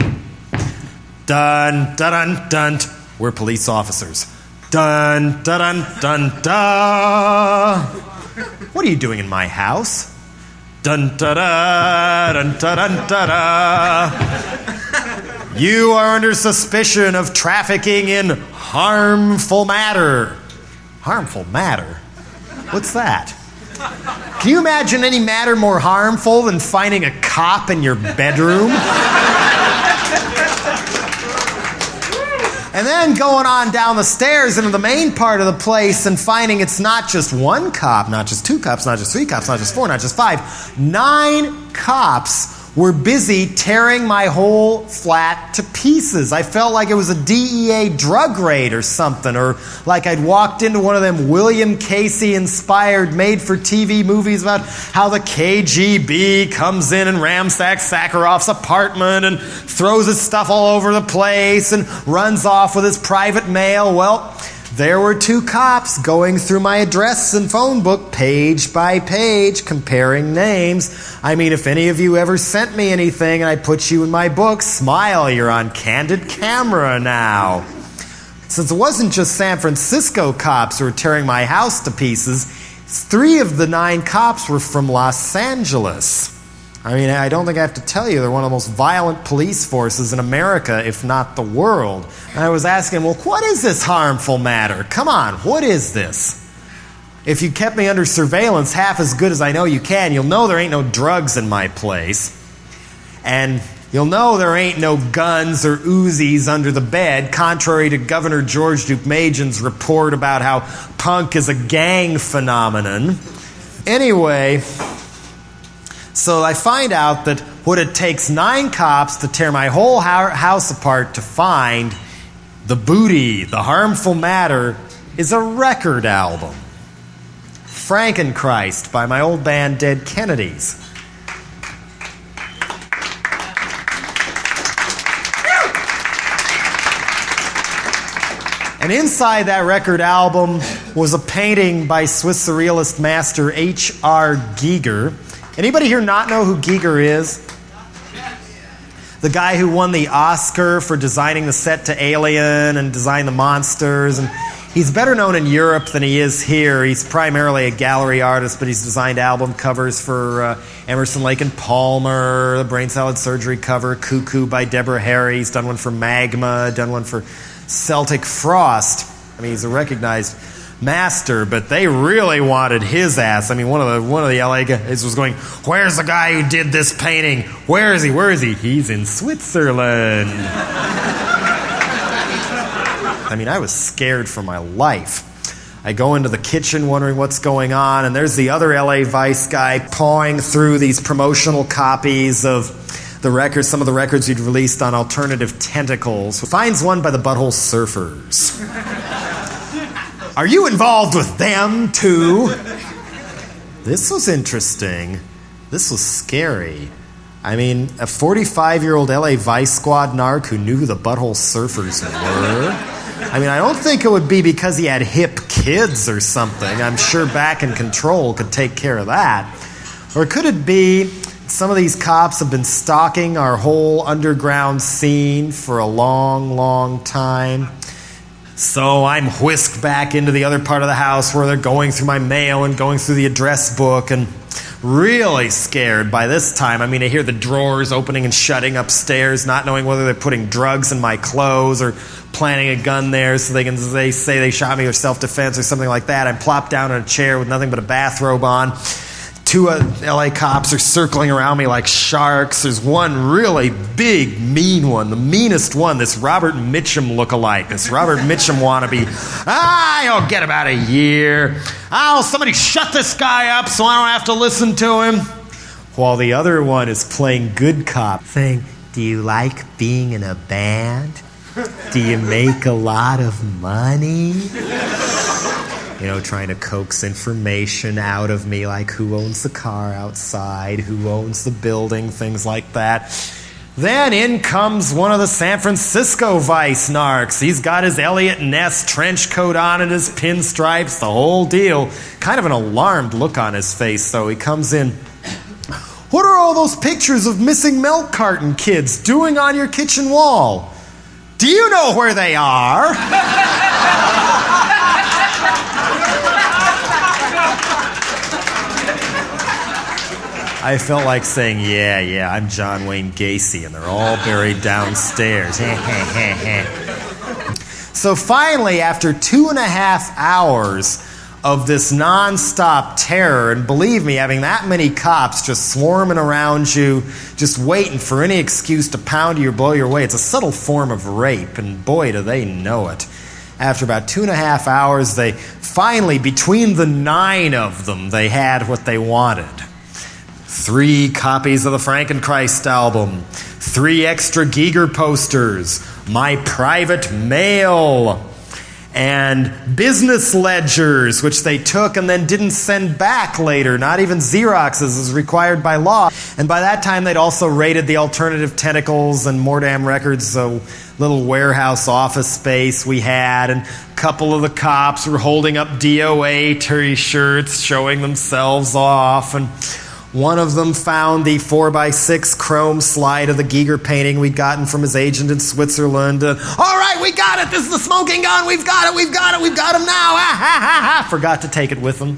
Dun, dun, dun, dun. We're police officers. Dun, dun, dun, dun, dun. What are you doing in my house? Dun, dun, dun, dun, dun, dun, dun, dun. You are under suspicion of trafficking in harmful matter. Harmful matter? What's that? Can you imagine any matter more harmful than finding a cop in your bedroom? And then going on down the stairs into the main part of the place and finding it's not just one cop, not just 2 cops, not just 3 cops, not just 4, not just 5. 9 cops were busy tearing my whole flat to pieces. I felt like it was a DEA drug raid or something, or like I'd walked into one of them William Casey-inspired made-for-TV movies about how the KGB comes in and ransacks Sakharov's apartment and throws his stuff all over the place and runs off with his private mail. Well, there were 2 cops going through my address and phone book page by page, comparing names. I mean, if any of you ever sent me anything and I put you in my book, smile, you're on candid camera now. Since it wasn't just San Francisco cops who were tearing my house to pieces, 3 of the 9 cops were from Los Angeles. I mean, I don't think I have to tell you, they're one of the most violent police forces in America, if not the world. And I was asking, well, what is this harmful matter? Come on, what is this? If you kept me under surveillance half as good as I know you can, you'll know there ain't no drugs in my place. And you'll know there ain't no guns or Uzis under the bed, contrary to Governor George Deukmejian's report about how punk is a gang phenomenon. Anyway, so I find out that what it takes 9 cops to tear my whole house apart to find the booty, the harmful matter, is a record album. Frankenchrist by my old band Dead Kennedys. And inside that record album was a painting by Swiss surrealist master H.R. Giger. Anybody here not know who Giger is? The guy who won the Oscar for designing the set to Alien and designed the monsters. And he's better known in Europe than he is here. He's primarily a gallery artist, but he's designed album covers for Emerson, Lake and Palmer, the Brain Salad Surgery cover, Cuckoo by Deborah Harry. He's done one for Magma, done one for Celtic Frost. I mean, he's a recognized master, but they really wanted his ass. I mean, one of the LA guys was going, "Where's the guy who did this painting? Where is he? Where is he?" He's in Switzerland. I mean, I was scared for my life. I go into the kitchen wondering what's going on, and there's the other LA Vice guy pawing through these promotional copies of some of the records he'd released on alternative tentacles. Finds one by the Butthole Surfers. Are you involved with them, too? This was interesting. This was scary. I mean, a 45-year-old LA Vice Squad narc who knew who the Butthole Surfers were. I mean, I don't think it would be because he had hip kids or something. I'm sure Back in Control could take care of that. Or could it be some of these cops have been stalking our whole underground scene for a long, long time? So I'm whisked back into the other part of the house where they're going through my mail and going through the address book, and really scared by this time. I mean, I hear the drawers opening and shutting upstairs, not knowing whether they're putting drugs in my clothes or planting a gun there so they say they shot me or self-defense or something like that. I'm plopped down in a chair with nothing but a bathrobe on. Two LA cops are circling around me like sharks. There's one really big, mean one, the meanest one, this Robert Mitchum lookalike, this Robert Mitchum wannabe. You'll get about a year. Somebody shut this guy up so I don't have to listen to him. While the other one is playing good cop, saying, do you like being in a band? Do you make a lot of money? You know, trying to coax information out of me, like who owns the car outside, who owns the building, things like that. Then in comes one of the San Francisco Vice narcs. He's got his Elliot Ness trench coat on and his pinstripes, the whole deal. Kind of an alarmed look on his face, though. He comes in. What are all those pictures of missing milk carton kids doing on your kitchen wall? Do you know where they are? I felt like saying, yeah, I'm John Wayne Gacy, and they're all buried downstairs. So finally, after 2.5 hours of this nonstop terror, and believe me, having that many cops just swarming around you, just waiting for any excuse to pound you or blow your way, it's a subtle form of rape, and boy, do they know it. After about 2.5 hours, they finally, between the 9 of them, they had what they wanted. 3 copies of the Frankenchrist album, 3 extra Giger posters, my private mail, and business ledgers, which they took and then didn't send back later, not even Xeroxes as required by law. And by that time, they'd also raided the alternative tentacles and Mordam Records, a little warehouse office space we had, and a couple of the cops were holding up DOA t-shirts showing themselves off, and one of them found the 4x6 chrome slide of the Giger painting we'd gotten from his agent in Switzerland. All right, we got it. This is the smoking gun. We've got it. We've got him now. Forgot to take it with him.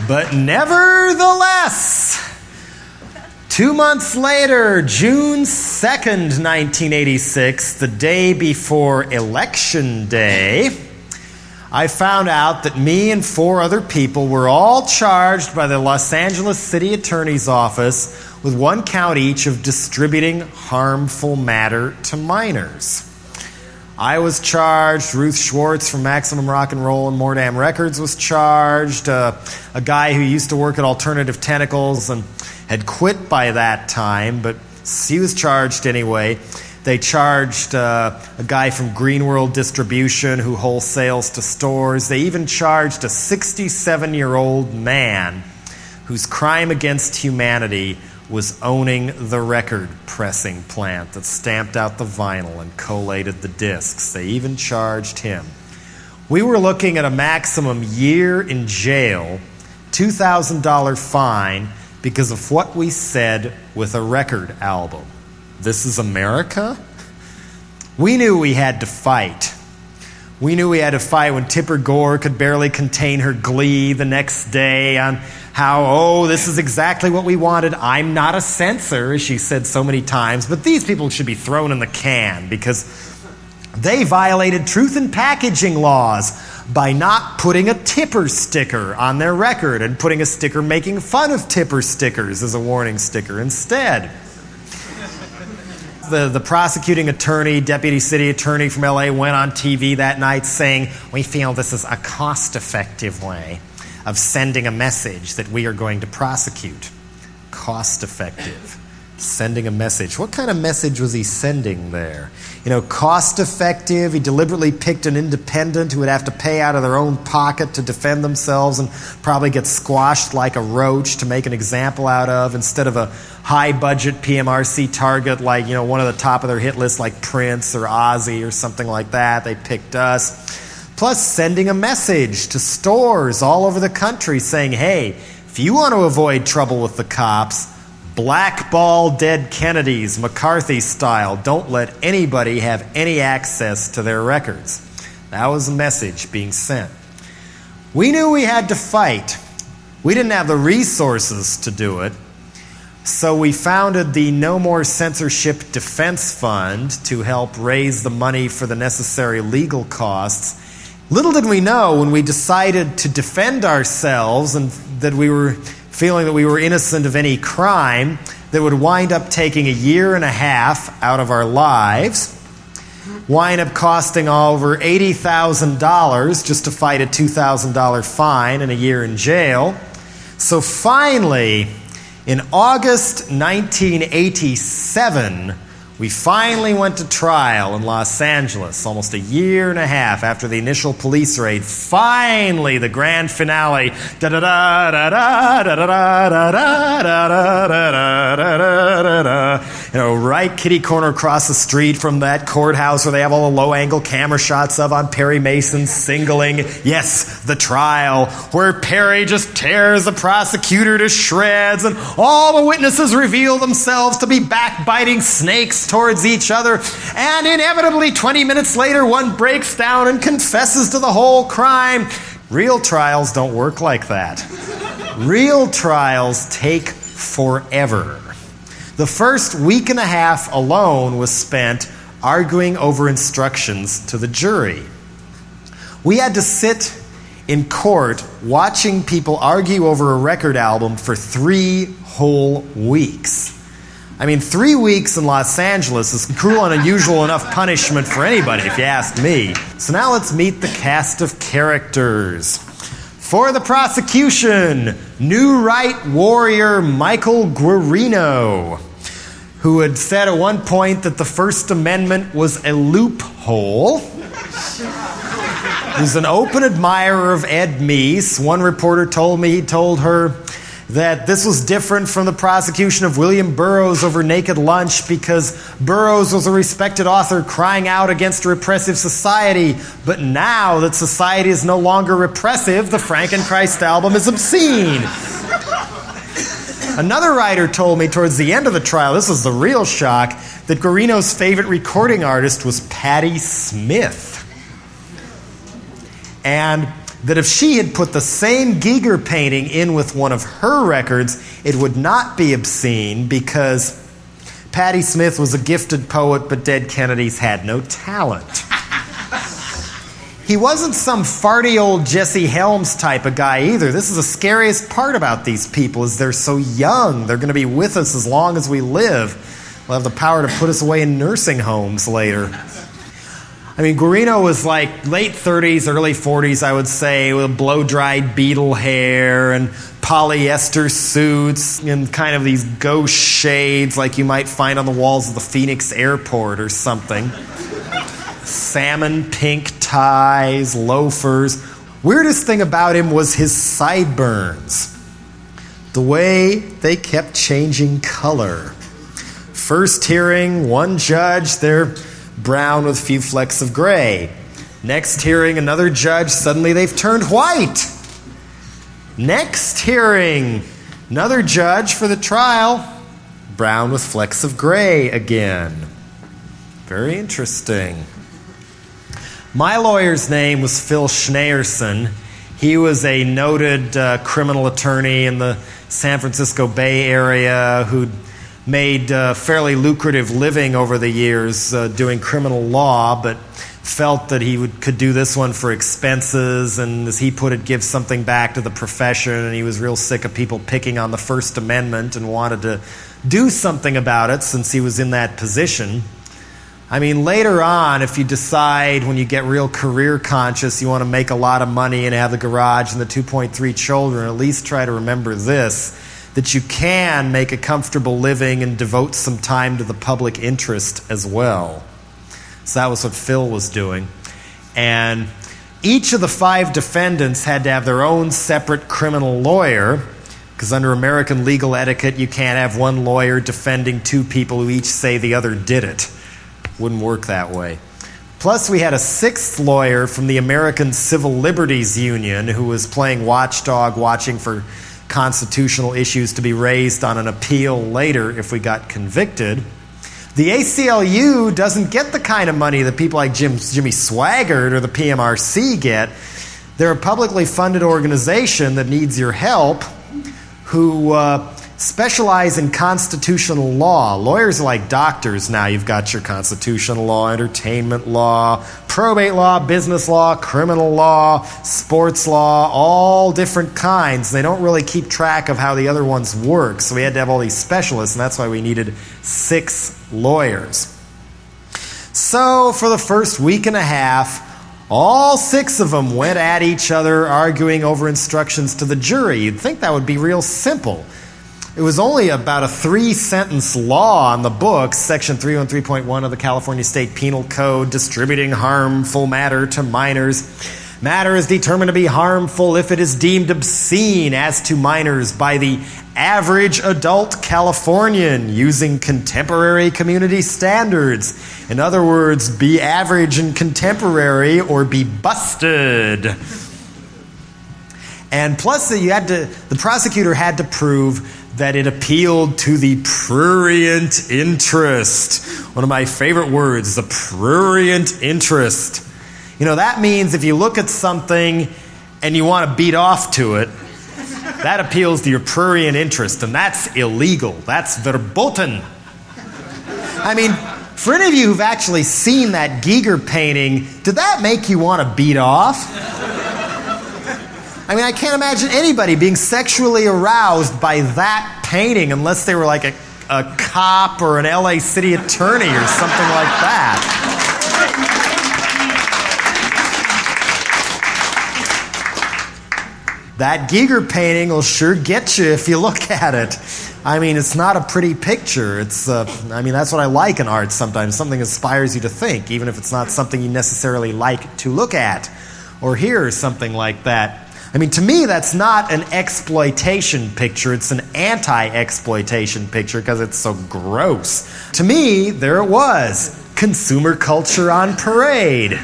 But nevertheless, 2 months later, June 2nd, 1986, the day before Election Day, I found out that me and 4 other people were all charged by the Los Angeles City Attorney's Office with 1 count each of distributing harmful matter to minors. I was charged. Ruth Schwartz from Maximum Rock and Roll and Mordam Records was charged. A guy who used to work at Alternative Tentacles and had quit by that time, but he was charged anyway. They charged a guy from Green World Distribution who wholesales to stores. They even charged a 67-year-old man whose crime against humanity was owning the record pressing plant that stamped out the vinyl and collated the discs. They even charged him. We were looking at a maximum year in jail, $2,000 fine because of what we said with a record album. This is America? We knew we had to fight. We knew we had to fight when Tipper Gore could barely contain her glee the next day on how, this is exactly what we wanted. I'm not a censor, as she said so many times, but these people should be thrown in the can because they violated truth in packaging laws by not putting a Tipper sticker on their record and putting a sticker making fun of Tipper stickers as a warning sticker instead. The prosecuting attorney, deputy city attorney from LA, went on TV that night saying, we feel this is a cost-effective way of sending a message that we are going to prosecute. Cost effective. Sending a message. What kind of message was he sending there? Cost effective. He deliberately picked an independent who would have to pay out of their own pocket to defend themselves and probably get squashed like a roach to make an example out of, instead of a high budget PMRC target like, one of the top of their hit list like Prince or Ozzy or something like that. They picked us. Plus sending a message to stores all over the country saying, hey, if you want to avoid trouble with the cops, blackball dead Kennedys, McCarthy style. Don't let anybody have any access to their records. That was the message being sent. We knew we had to fight. We didn't have the resources to do it. So we founded the No More Censorship Defense Fund to help raise the money for the necessary legal costs. Little did we know when we decided to defend ourselves and that we were feeling that we were innocent of any crime, that would wind up taking a year and a half out of our lives, wind up costing over $80,000 just to fight a $2,000 fine and a year in jail. So finally, in August 1987, we finally went to trial in Los Angeles, almost a year and a half after the initial police raid. Finally, the grand finale. Right kitty corner across the street from that courthouse where they have all the low-angle camera shots of on Perry Mason singling. Yes, the trial, where Perry just tears the prosecutor to shreds and all the witnesses reveal themselves to be backbiting snakes towards each other, and inevitably 20 minutes later one breaks down and confesses to the whole crime. Real trials don't work like that. Real trials take forever. The first week and a half alone was spent arguing over instructions to the jury. We had to sit in court watching people argue over a record album for 3 whole weeks. 3 weeks in Los Angeles is cruel and unusual enough punishment for anybody, if you ask me. So now let's meet the cast of characters. For the prosecution, New Right warrior Michael Guarino, who had said at one point that the First Amendment was a loophole. He's an open admirer of Ed Meese. One reporter told me he told her that this was different from the prosecution of William Burroughs over Naked Lunch because Burroughs was a respected author crying out against a repressive society. But now that society is no longer repressive, the Frankenchrist album is obscene. Another writer told me towards the end of the trial, this was the real shock, that Guarino's favorite recording artist was Patti Smith. And that if she had put the same Giger painting in with one of her records, it would not be obscene because Patti Smith was a gifted poet, but dead Kennedys had no talent. He wasn't some farty old Jesse Helms type of guy either. This is the scariest part about these people, is they're so young. They're going to be with us as long as we live. We'll have the power to put us away in nursing homes later. Guarino was like late 30s, early 40s, I would say, with blow-dried beetle hair and polyester suits and kind of these ghost shades like you might find on the walls of the Phoenix airport or something. Salmon pink ties, loafers. Weirdest thing about him was his sideburns. The way they kept changing color. First hearing, one judge, they're brown with a few flecks of gray. Next hearing, another judge, suddenly they've turned white. Next hearing, another judge for the trial, brown with flecks of gray again. Very interesting. My lawyer's name was Phil Schneerson. He was a noted criminal attorney in the San Francisco Bay Area who'd made a fairly lucrative living over the years doing criminal law, but felt that he could do this one for expenses and, as he put it, give something back to the profession. And he was real sick of people picking on the First Amendment and wanted to do something about it since he was in that position. I mean, later on, if you decide when you get real career conscious, you want to make a lot of money and have the garage and the 2.3 children, at least try to remember this, that you can make a comfortable living and devote some time to the public interest as well. So that was what Phil was doing. And each of the 5 defendants had to have their own separate criminal lawyer, because under American legal etiquette, you can't have one lawyer defending 2 people who each say the other did it. Wouldn't work that way. Plus, we had a 6th lawyer from the American Civil Liberties Union who was playing watchdog, watching for constitutional issues to be raised on an appeal later if we got convicted. The ACLU doesn't get the kind of money that people like Jimmy Swaggart or the PMRC get. They're a publicly funded organization that needs your help, who specialize in constitutional law. Lawyers are like doctors now. You've got your constitutional law, entertainment law, probate law, business law, criminal law, sports law, all different kinds. They don't really keep track of how the other ones work, so we had to have all these specialists, and that's why we needed 6 lawyers. So for the first week and a half, all 6 of them went at each other, arguing over instructions to the jury. You'd think that would be real simple. It was only about a 3-sentence law on the books, Section 313.1 of the California State Penal Code, distributing harmful matter to minors. Matter is determined to be harmful if it is deemed obscene as to minors by the average adult Californian using contemporary community standards. In other words, be average and contemporary or be busted. And plus, the prosecutor had to prove that it appealed to the prurient interest. One of my favorite words, the prurient interest. You know, that means if you look at something and you want to beat off to it, that appeals to your prurient interest, and that's illegal. That's verboten. I mean, for any of you who've actually seen that Giger painting, did that make you want to beat off? I mean, I can't imagine anybody being sexually aroused by that painting unless they were like a cop or an LA city attorney or something like that. That Giger painting will sure get you if you look at it. I mean, it's not a pretty picture. That's what I like in art sometimes. Something inspires you to think, even if it's not something you necessarily like to look at or hear, something like that. I mean, to me, that's not an exploitation picture. It's an anti-exploitation picture because it's so gross. To me, there it was. Consumer culture on parade.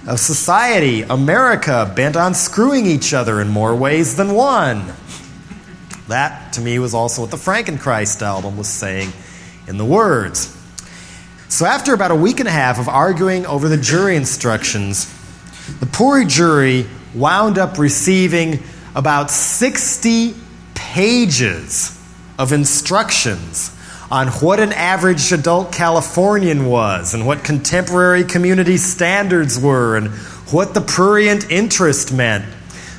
A society, America, bent on screwing each other in more ways than one. That, to me, was also what the Frankenchrist album was saying in the words. So after about a week and a half of arguing over the jury instructions, the poor jury wound up receiving about 60 pages of instructions on what an average adult Californian was and what contemporary community standards were and what the prurient interest meant.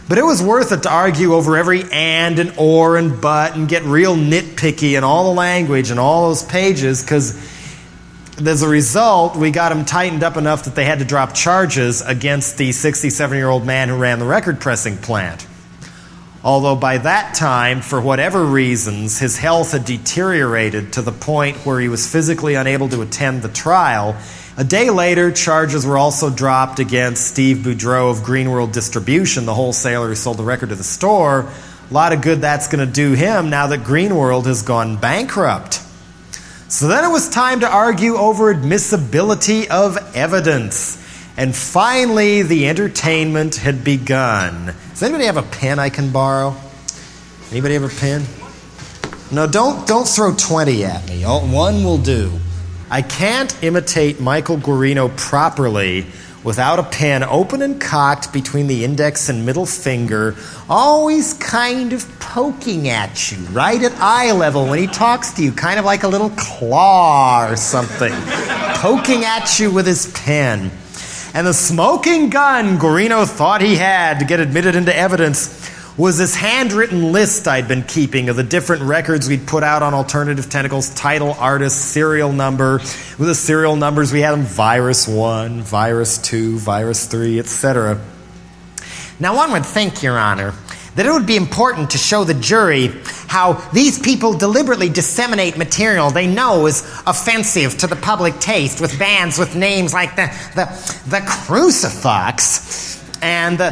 But it was worth it to argue over every and or and but and get real nitpicky in all the language and all those pages, because as a result, we got them tightened up enough that they had to drop charges against the 67-year-old man who ran the record pressing plant. Although by that time, for whatever reasons, his health had deteriorated to the point where he was physically unable to attend the trial. A day later, charges were also dropped against Steve Boudreau of Green World Distribution, the wholesaler who sold the record to the store. A lot of good that's going to do him now that Green World has gone bankrupt. So then it was time to argue over admissibility of evidence. And finally, the entertainment had begun. Does anybody have a pen I can borrow? Anybody have a pen? No, don't throw 20 at me. One will do. I can't imitate Michael Guarino properly without a pen open and cocked between the index and middle finger, always kind of poking at you, right at eye level when he talks to you, kind of like a little claw or something, poking at you with his pen. And the smoking gun Guarino thought he had to get admitted into evidence was this handwritten list I'd been keeping of the different records we'd put out on Alternative Tentacles, title, artist, serial number. With the serial numbers, we had them Virus 1, Virus 2, Virus 3, etc. Now, one would think, Your Honor, that it would be important to show the jury how these people deliberately disseminate material they know is offensive to the public taste, with bands with names like the Crucifix and the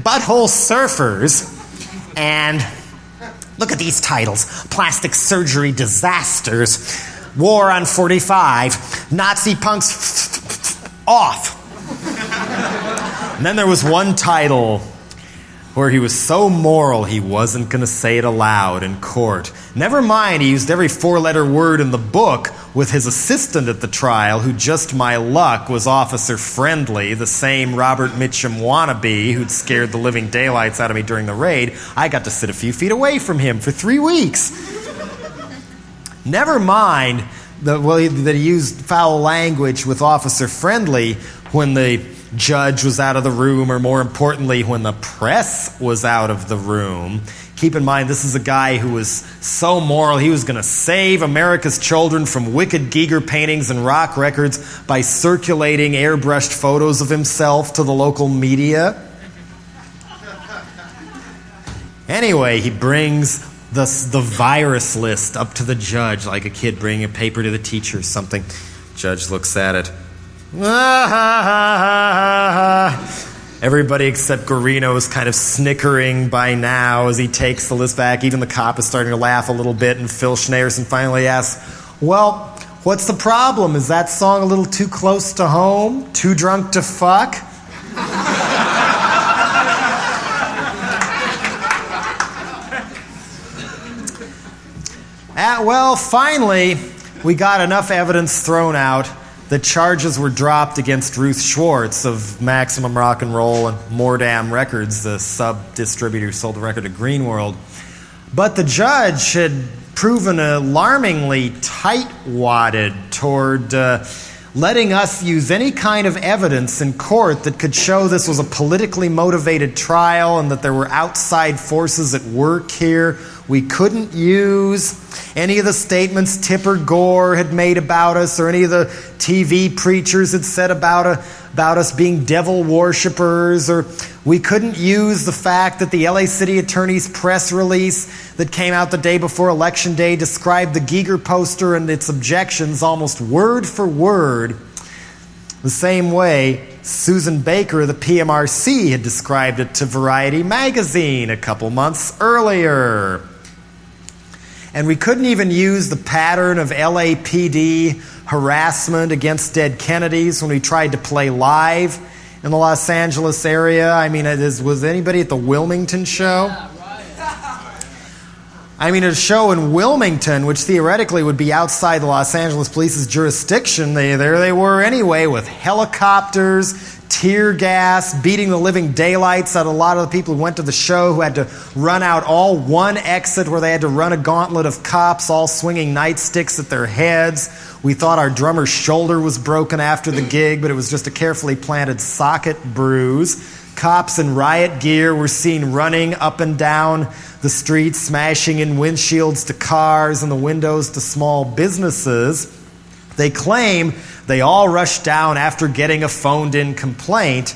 Butthole Surfers, and look at these titles: Plastic Surgery Disasters, War on 45, Nazi Punks Off. And then there was one title where he was so moral he wasn't going to say it aloud in court. Never mind, he used every four-letter word in the book with his assistant at the trial, who, just my luck, was Officer Friendly, the same Robert Mitchum wannabe who'd scared the living daylights out of me during the raid. I got to sit a few feet away from him for 3 weeks. Never mind that he used foul language with Officer Friendly when the judge was out of the room, or more importantly, when the press was out of the room. Keep in mind, this is a guy who was so moral, he was going to save America's children from wicked Giger paintings and rock records by circulating airbrushed photos of himself to the local media. Anyway, he brings the virus list up to the judge like a kid bringing a paper to the teacher or something. Judge looks at it. Everybody except Guarino is kind of snickering by now as he takes the list back. Even the cop is starting to laugh a little bit, and Phil Schneerson finally asks, "Well, what's the problem? Is that song a little too close to home? Too drunk to fuck?" Well, finally, we got enough evidence thrown out. The charges were dropped against Ruth Schwartz of Maximum Rock and Roll and Mordam Records, the sub-distributor who sold the record to Greenworld. But the judge had proven alarmingly tight-wadded toward letting us use any kind of evidence in court that could show this was a politically motivated trial and that there were outside forces at work here. We couldn't use any of the statements Tipper Gore had made about us, or any of the TV preachers had said about us being devil worshippers, or we couldn't use the fact that the LA City Attorney's press release that came out the day before Election Day described the Giger poster and its objections almost word for word the same way Susan Baker of the PMRC had described it to Variety magazine a couple months earlier. And we couldn't even use the pattern of LAPD harassment against dead Kennedys when we tried to play live in the Los Angeles area. I mean, was anybody at the Wilmington show? I mean, a show in Wilmington, which theoretically would be outside the Los Angeles police's jurisdiction, there they were anyway, with helicopters, tear gas, beating the living daylights out of a lot of the people who went to the show, who had to run out all one exit where they had to run a gauntlet of cops all swinging nightsticks at their heads. We thought our drummer's shoulder was broken after the gig, but it was just a carefully planted socket bruise. Cops in riot gear were seen running up and down the streets, smashing in windshields to cars and the windows to small businesses. They claim they all rushed down after getting a phoned-in complaint,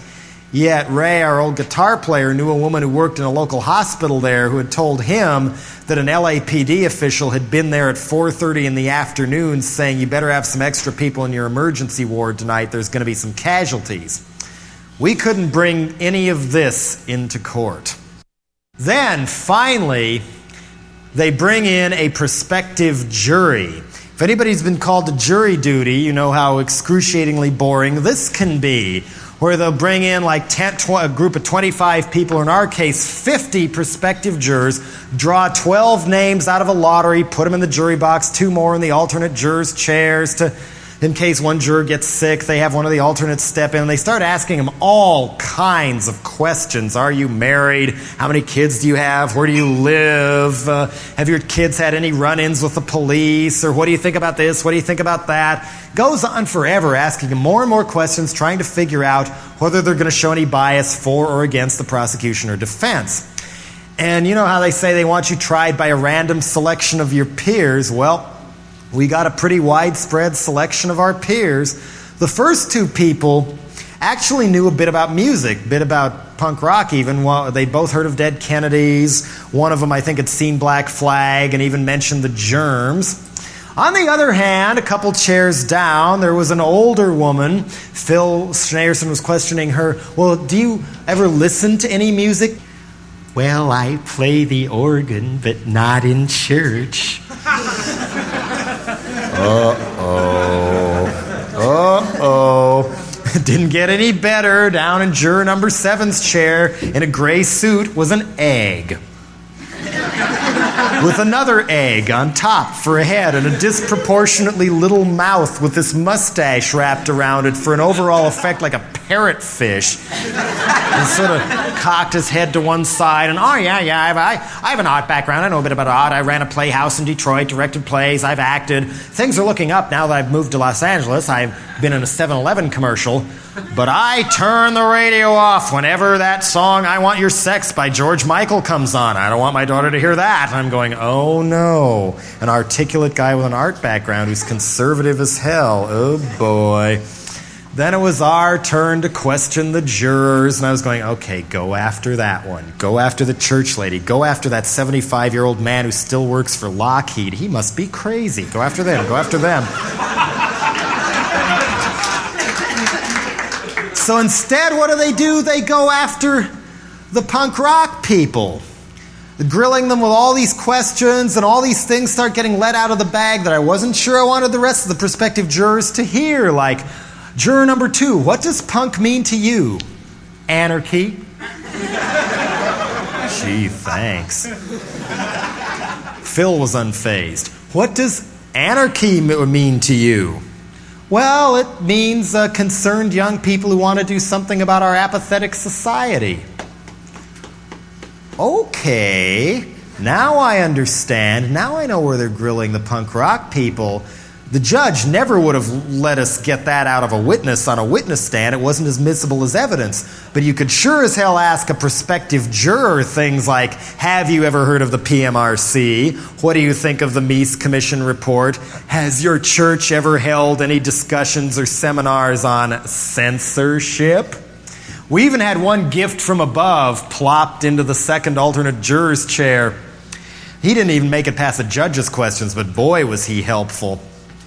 yet Ray, our old guitar player, knew a woman who worked in a local hospital there who had told him that an LAPD official had been there at 4:30 in the afternoon saying, "You better have some extra people in your emergency ward tonight, there's going to be some casualties." We couldn't bring any of this into court. Then, finally, they bring in a prospective jury. If anybody's been called to jury duty, you know how excruciatingly boring this can be, where they'll bring in like a group of 25 people, or in our case, 50 prospective jurors, draw 12 names out of a lottery, put them in the jury box, 2 more in the alternate jurors' chairs to In case one juror gets sick, they have one of the alternates step in, and they start asking him all kinds of questions. Are you married? How many kids do you have? Where do you live? Have your kids had any run-ins with the police? Or what do you think about this? What do you think about that? Goes on forever, asking him more and more questions, trying to figure out whether they're going to show any bias for or against the prosecution or defense. And you know how they say they want you tried by a random selection of your peers? Well, we got a pretty widespread selection of our peers. The first two people actually knew a bit about music, a bit about punk rock even. Well, they'd both heard of Dead Kennedys. One of them, I think, had seen Black Flag and even mentioned the Germs. On the other hand, a couple chairs down, there was an older woman. Phil Schneerson was questioning her, well, do you ever listen to any music? Well, I play the organ, but not in church. Didn't get any better. Down in juror number 7's chair, in a gray suit, was an egg. With another egg on top for a head and a disproportionately little mouth with this mustache wrapped around it for an overall effect like a parrotfish. And sort of cocked his head to one side and, I have an art background. I know a bit about art. I ran a playhouse in Detroit, directed plays, I've acted. Things are looking up now that I've moved to Los Angeles. I've been in a 7-Eleven commercial. But I turn the radio off whenever that song I Want Your Sex by George Michael comes on. I don't want my daughter to hear that. And I'm going, oh no. An articulate guy with an art background who's conservative as hell. Oh boy. Then it was our turn to question the jurors, and I was going, okay, go after that one. Go after the church lady. Go after that 75-year-old man who still works for Lockheed. He must be crazy. Go after them. Go after them. So instead, what do? They go after the punk rock people. Grilling them with all these questions, and all these things start getting let out of the bag that I wasn't sure I wanted the rest of the prospective jurors to hear. Like, juror number 2, what does punk mean to you? Anarchy? Gee, thanks. Phil was unfazed. What does anarchy mean to you? Well, it means concerned young people who want to do something about our apathetic society. Okay, now I understand. Now I know where they're grilling the punk rock people. The judge never would have let us get that out of a witness on a witness stand. It wasn't admissible as evidence. But you could sure as hell ask a prospective juror things like, have you ever heard of the PMRC? What do you think of the Meese Commission report? Has your church ever held any discussions or seminars on censorship? We even had one gift from above plopped into the second alternate juror's chair. He didn't even make it past the judge's questions, but boy was he helpful.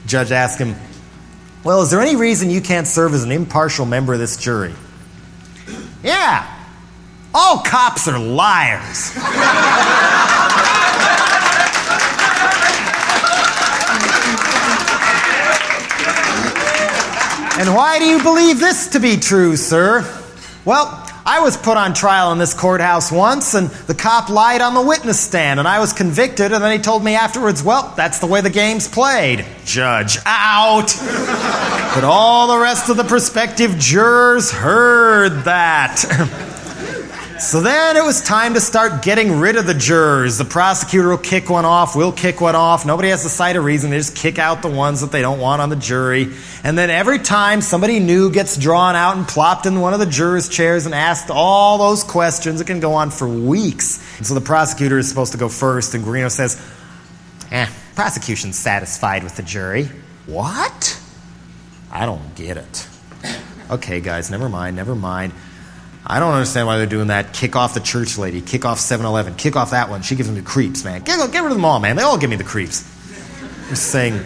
Judge asked him, well, is there any reason you can't serve as an impartial member of this jury? Yeah, all cops are liars. And why do you believe this to be true, sir? Well, I was put on trial in this courthouse once, and the cop lied on the witness stand, and I was convicted, and then he told me afterwards, well, that's the way the game's played. Judge, out! But all the rest of the prospective jurors heard that. So then it was time to start getting rid of the jurors. The prosecutor will kick one off, we'll kick one off. Nobody has to cite a reason. They just kick out the ones that they don't want on the jury. And then every time somebody new gets drawn out and plopped in one of the jurors' chairs and asked all those questions, it can go on for weeks. And so the prosecutor is supposed to go first, and Guarino says, prosecution's satisfied with the jury. What? I don't get it. Okay, guys, never mind. I don't understand why they're doing that. Kick off the church lady. Kick off 7-Eleven. Kick off that one. She gives me the creeps, man. Get rid of them all, man. They all give me the creeps. They're saying,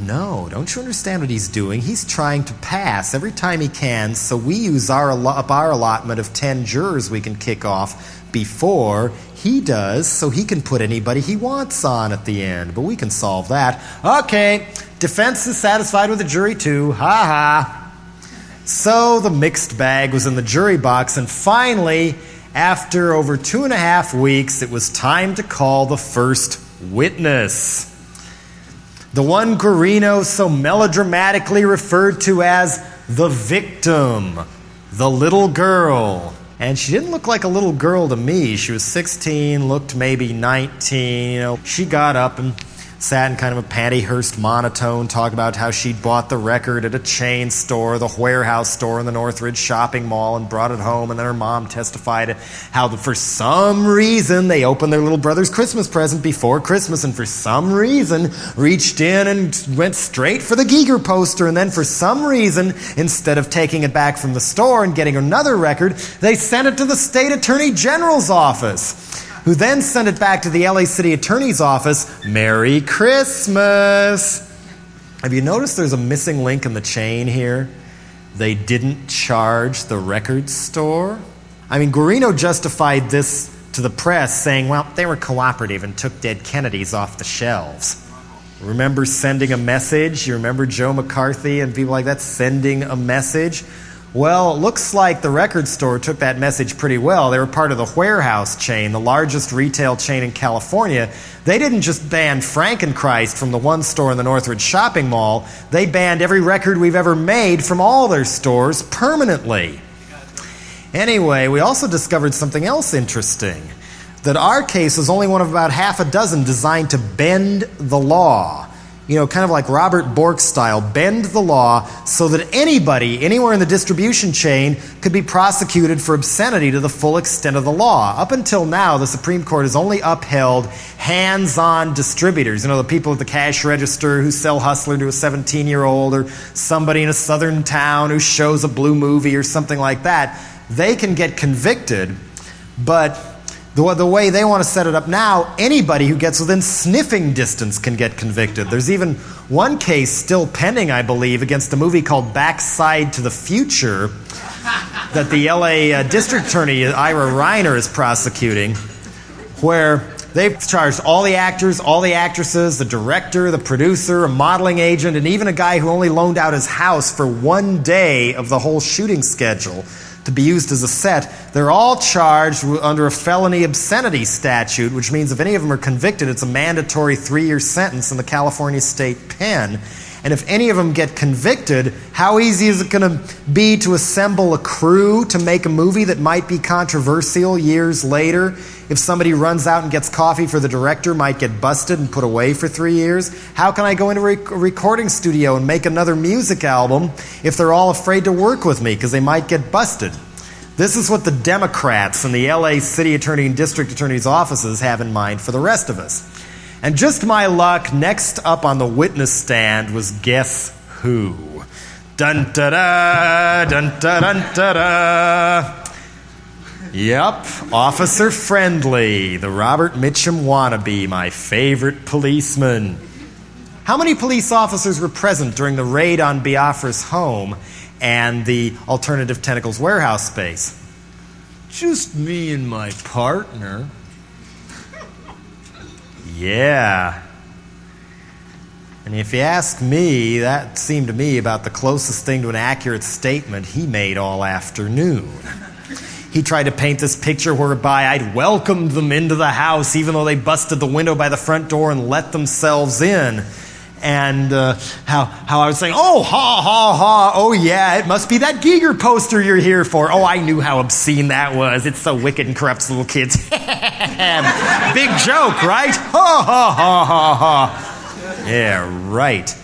no, don't you understand what he's doing? He's trying to pass every time he can, so we use our allotment of 10 jurors we can kick off before he does, so he can put anybody he wants on at the end. But we can solve that. Okay, defense is satisfied with the jury too. Ha-ha. So the mixed bag was in the jury box, and finally, after over 2.5 weeks, it was time to call the first witness. The one Guarino so melodramatically referred to as the victim, the little girl. And she didn't look like a little girl to me. She was 16, looked maybe 19. She got up and sat in kind of a pantyhurst monotone, talked about how she'd bought the record at a chain store, the warehouse store in the Northridge shopping mall, and brought it home. And then her mom testified how for some reason they opened their little brother's Christmas present before Christmas, and for some reason reached in and went straight for the Giger poster. And then for some reason, instead of taking it back from the store and getting another record, they sent it to the state attorney general's office, who then sent it back to the LA City Attorney's Office. Merry Christmas! Have you noticed there's a missing link in the chain here? They didn't charge the record store. I mean, Guarino justified this to the press, saying, well, they were cooperative and took dead Kennedys off the shelves. Remember sending a message? You remember Joe McCarthy and people like that sending a message? Well, it looks like the record store took that message pretty well. They were part of the Warehouse chain, the largest retail chain in California. They didn't just ban Frankenchrist from the one store in the Northridge shopping mall. They banned every record we've ever made from all their stores permanently. Anyway, we also discovered something else interesting, that our case was only one of about half a dozen designed to bend the law. Kind of like Robert Bork style, bend the law so that anybody, anywhere in the distribution chain, could be prosecuted for obscenity to the full extent of the law. Up until now, the Supreme Court has only upheld hands-on distributors. The people at the cash register who sell Hustler to a 17-year-old, or somebody in a southern town who shows a blue movie or something like that. They can get convicted, but the way they want to set it up now, anybody who gets within sniffing distance can get convicted. There's even one case still pending, I believe, against a movie called Backside to the Future that the LA District Attorney, Ira Reiner, is prosecuting, where they've charged all the actors, all the actresses, the director, the producer, a modeling agent, and even a guy who only loaned out his house for one day of the whole shooting schedule to be used as a set. They're all charged under a felony obscenity statute, which means if any of them are convicted, it's a mandatory 3-year sentence in the California State Pen. And if any of them get convicted, how easy is it going to be to assemble a crew to make a movie that might be controversial years later? If somebody runs out and gets coffee for the director, might get busted and put away for 3 years. How can I go into a recording studio and make another music album if they're all afraid to work with me because they might get busted? This is what the Democrats and the LA City Attorney and District Attorney's offices have in mind for the rest of us. And just my luck, next up on the witness stand was guess who? Dun-da-da, dun-da-dun-da-da. Yep, Officer Friendly, the Robert Mitchum wannabe, my favorite policeman. How many police officers were present during the raid on Biafra's home and the Alternative Tentacles warehouse space? Just me and my partner. Yeah. And if you ask me, that seemed to me about the closest thing to an accurate statement he made all afternoon. He tried to paint this picture whereby I'd welcomed them into the house even though they busted the window by the front door and let themselves in. And how I was saying, oh, ha, ha, ha, oh yeah, it must be that Giger poster you're here for. Oh, I knew how obscene that was. It's so wicked and corrupts little kids. Big joke, right? Ha, ha, ha, ha, ha. Yeah, right.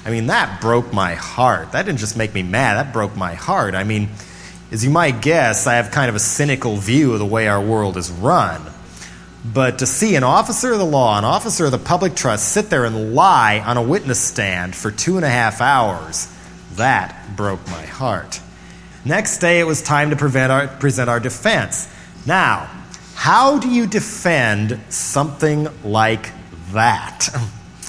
I mean, that broke my heart. That didn't just make me mad, that broke my heart. I mean, as you might guess, I have kind of a cynical view of the way our world is run. But to see an officer of the law, an officer of the public trust, sit there and lie on a witness stand for 2.5 hours, that broke my heart. Next day, it was time to present our defense. Now, how do you defend something like that?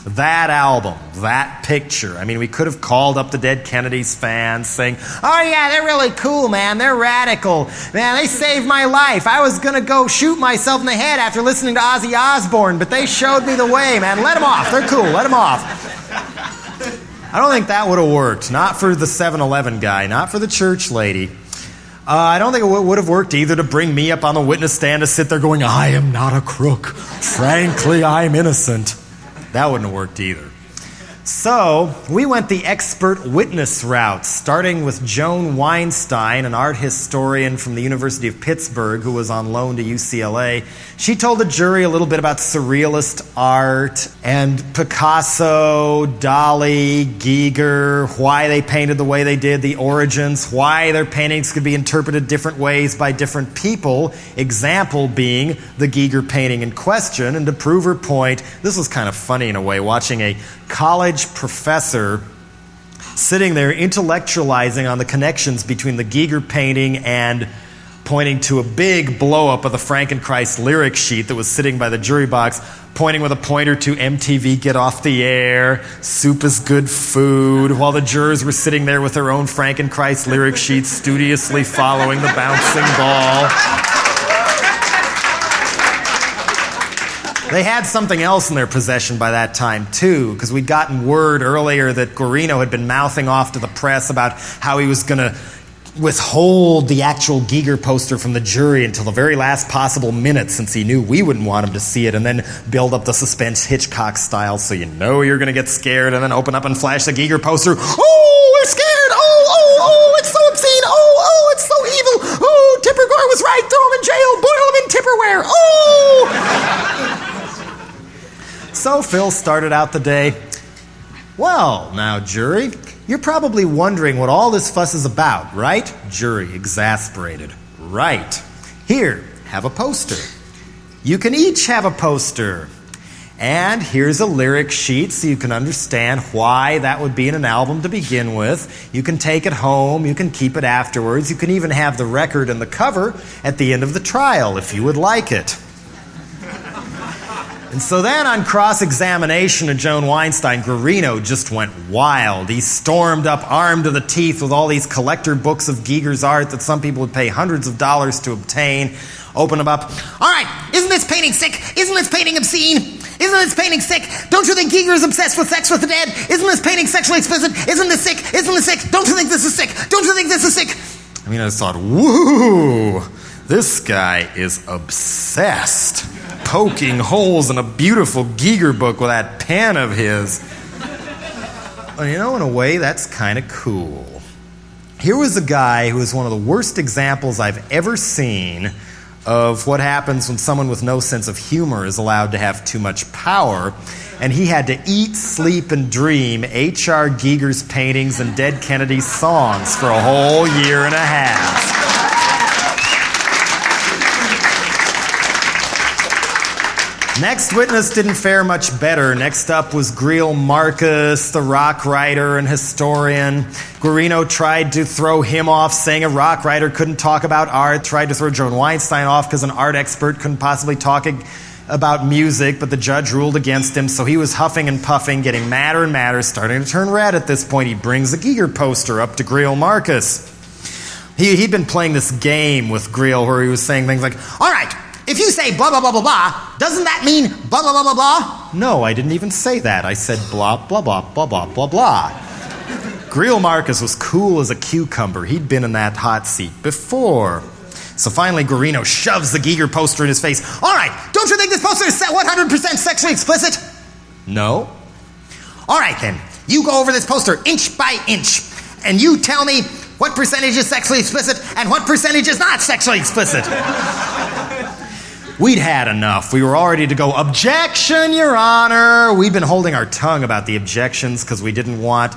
That album, that picture. I mean, we could have called up the Dead Kennedys fans saying, oh yeah, they're really cool, man. They're radical. Man, they saved my life. I was going to go shoot myself in the head after listening to Ozzy Osbourne, but they showed me the way, man. Let them off. They're cool. Let them off. I don't think that would have worked. Not for the 7-Eleven guy. Not for the church lady. I don't think it would have worked either to bring me up on the witness stand to sit there going, I am not a crook. Frankly, I'm innocent. That wouldn't have worked either. So, we went the expert witness route, starting with Joan Weinstein, an art historian from the University of Pittsburgh who was on loan to UCLA. She told the jury a little bit about surrealist art and Picasso, Dali, Giger, why they painted the way they did, the origins, why their paintings could be interpreted different ways by different people, example being the Giger painting in question. And to prove her point, this was kind of funny in a way, watching a college professor sitting there intellectualizing on the connections between the Giger painting and pointing to a big blow-up of the Frankenchrist lyric sheet that was sitting by the jury box, pointing with a pointer to MTV Get Off the Air, Soup is Good Food, while the jurors were sitting there with their own Frankenchrist lyric sheets, studiously following the bouncing ball. They had something else in their possession by that time, too, because we'd gotten word earlier that Guarino had been mouthing off to the press about how he was going to withhold the actual Giger poster from the jury until the very last possible minute, since he knew we wouldn't want him to see it, and then build up the suspense Hitchcock style so you know you're going to get scared, and then open up and flash the Giger poster. Oh, we're scared! Oh, it's so obscene! Oh, it's so evil! Oh, Tipper Gore was right! Throw him in jail! Boil him in Tupperware! Oh! So Phil started out the day, well, now, jury, you're probably wondering what all this fuss is about, right? Jury, exasperated. Right. Here, have a poster. You can each have a poster. And here's a lyric sheet so you can understand why that would be in an album to begin with. You can take it home. You can keep it afterwards. You can even have the record and the cover at the end of the trial if you would like it. And so then on cross-examination of Joan Weinstein, Guarino just went wild. He stormed up armed to the teeth with all these collector books of Giger's art that some people would pay hundreds of dollars to obtain. Open them up. All right, isn't this painting sick? Isn't this painting obscene? Isn't this painting sick? Don't you think Giger is obsessed with sex with the dead? Isn't this painting sexually explicit? Isn't this sick? Isn't this sick? Don't you think this is sick? Don't you think this is sick? I mean, I just thought, woo, this guy is obsessed. Poking holes in a beautiful Giger book with that pen of his. Well, you know, in a way, that's kind of cool. Here was a guy who was one of the worst examples I've ever seen of what happens when someone with no sense of humor is allowed to have too much power. And he had to eat, sleep, and dream H.R. Giger's paintings and Dead Kennedy's songs for a whole year and a half. Next witness didn't fare much better. Next up was Greil Marcus, the rock writer and historian. Guarino tried to throw him off, saying a rock writer couldn't talk about art. Tried to throw Joan Weinstein off because an art expert couldn't possibly talk about music, but the judge ruled against him, so he was huffing and puffing, getting madder and madder, starting to turn red at this point. He brings the Giger poster up to Greil Marcus. He'd been playing this game with Greil where he was saying things like, all right, if you say blah, blah, blah, blah, blah, doesn't that mean blah, blah, blah, blah, blah? No, I didn't even say that. I said blah, blah, blah, blah, blah, blah, blah. Greil Marcus was cool as a cucumber. He'd been in that hot seat before. So finally, Guarino shoves the Giger poster in his face. All right, don't you think this poster is 100% sexually explicit? No. All right, then. You go over this poster inch by inch, and you tell me what percentage is sexually explicit and what percentage is not sexually explicit. We'd had enough. We were all ready to go, objection, Your Honor. We'd been holding our tongue about the objections because we didn't want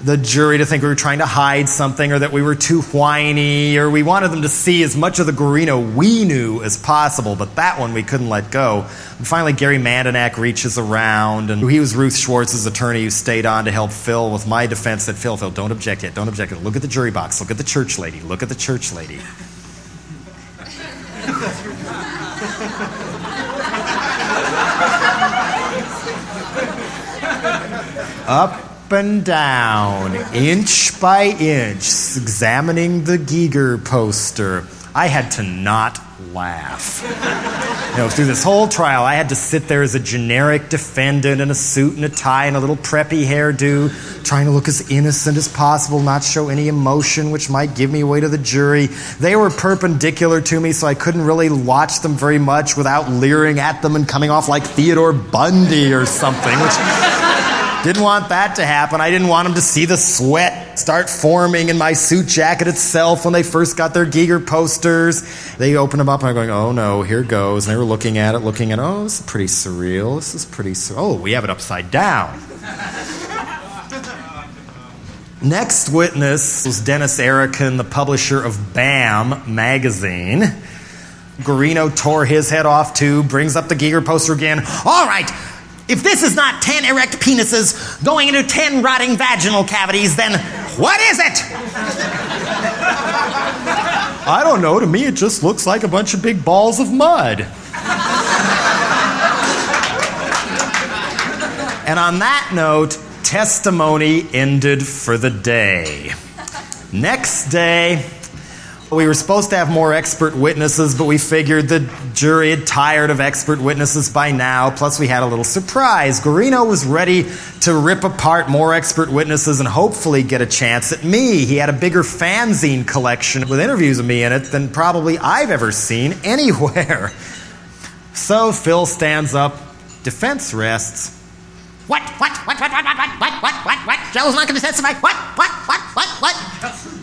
the jury to think we were trying to hide something or that we were too whiny, or we wanted them to see as much of the Guarino we knew as possible, but that one we couldn't let go. And finally, Gary Mandenack reaches around, and he was Ruth Schwartz's attorney who stayed on to help Phil with my defense that, Phil, don't object yet, don't object yet. Look at the jury box, look at the church lady, look at the church lady. Up and down, inch by inch, examining the Giger poster. I had to not laugh. Through this whole trial, I had to sit there as a generic defendant in a suit and a tie and a little preppy hairdo, trying to look as innocent as possible, not show any emotion which might give me away to the jury. They were perpendicular to me, so I couldn't really watch them very much without leering at them and coming off like Theodore Bundy or something, which Didn't want that to happen. I didn't want them to see the sweat start forming in my suit jacket itself when they first got their Giger posters. They opened them up and I'm going, oh no, here goes. And they were looking at it, oh, this is pretty surreal. Oh, we have it upside down. Next witness was Dennis Erickson, the publisher of BAM magazine. Guarino tore his head off too, brings up the Giger poster again. All right, if this is not 10 erect penises going into 10 rotting vaginal cavities, then what is it? I don't know. To me, it just looks like a bunch of big balls of mud. And on that note, testimony ended for the day. Next day, we were supposed to have more expert witnesses, but we figured the jury had tired of expert witnesses by now, plus we had a little surprise. Guarino was ready to rip apart more expert witnesses and hopefully get a chance at me. He had a bigger fanzine collection with interviews of me in it than probably I've ever seen anywhere. So Phil stands up, defense rests. What? Jello's not going to testify? What?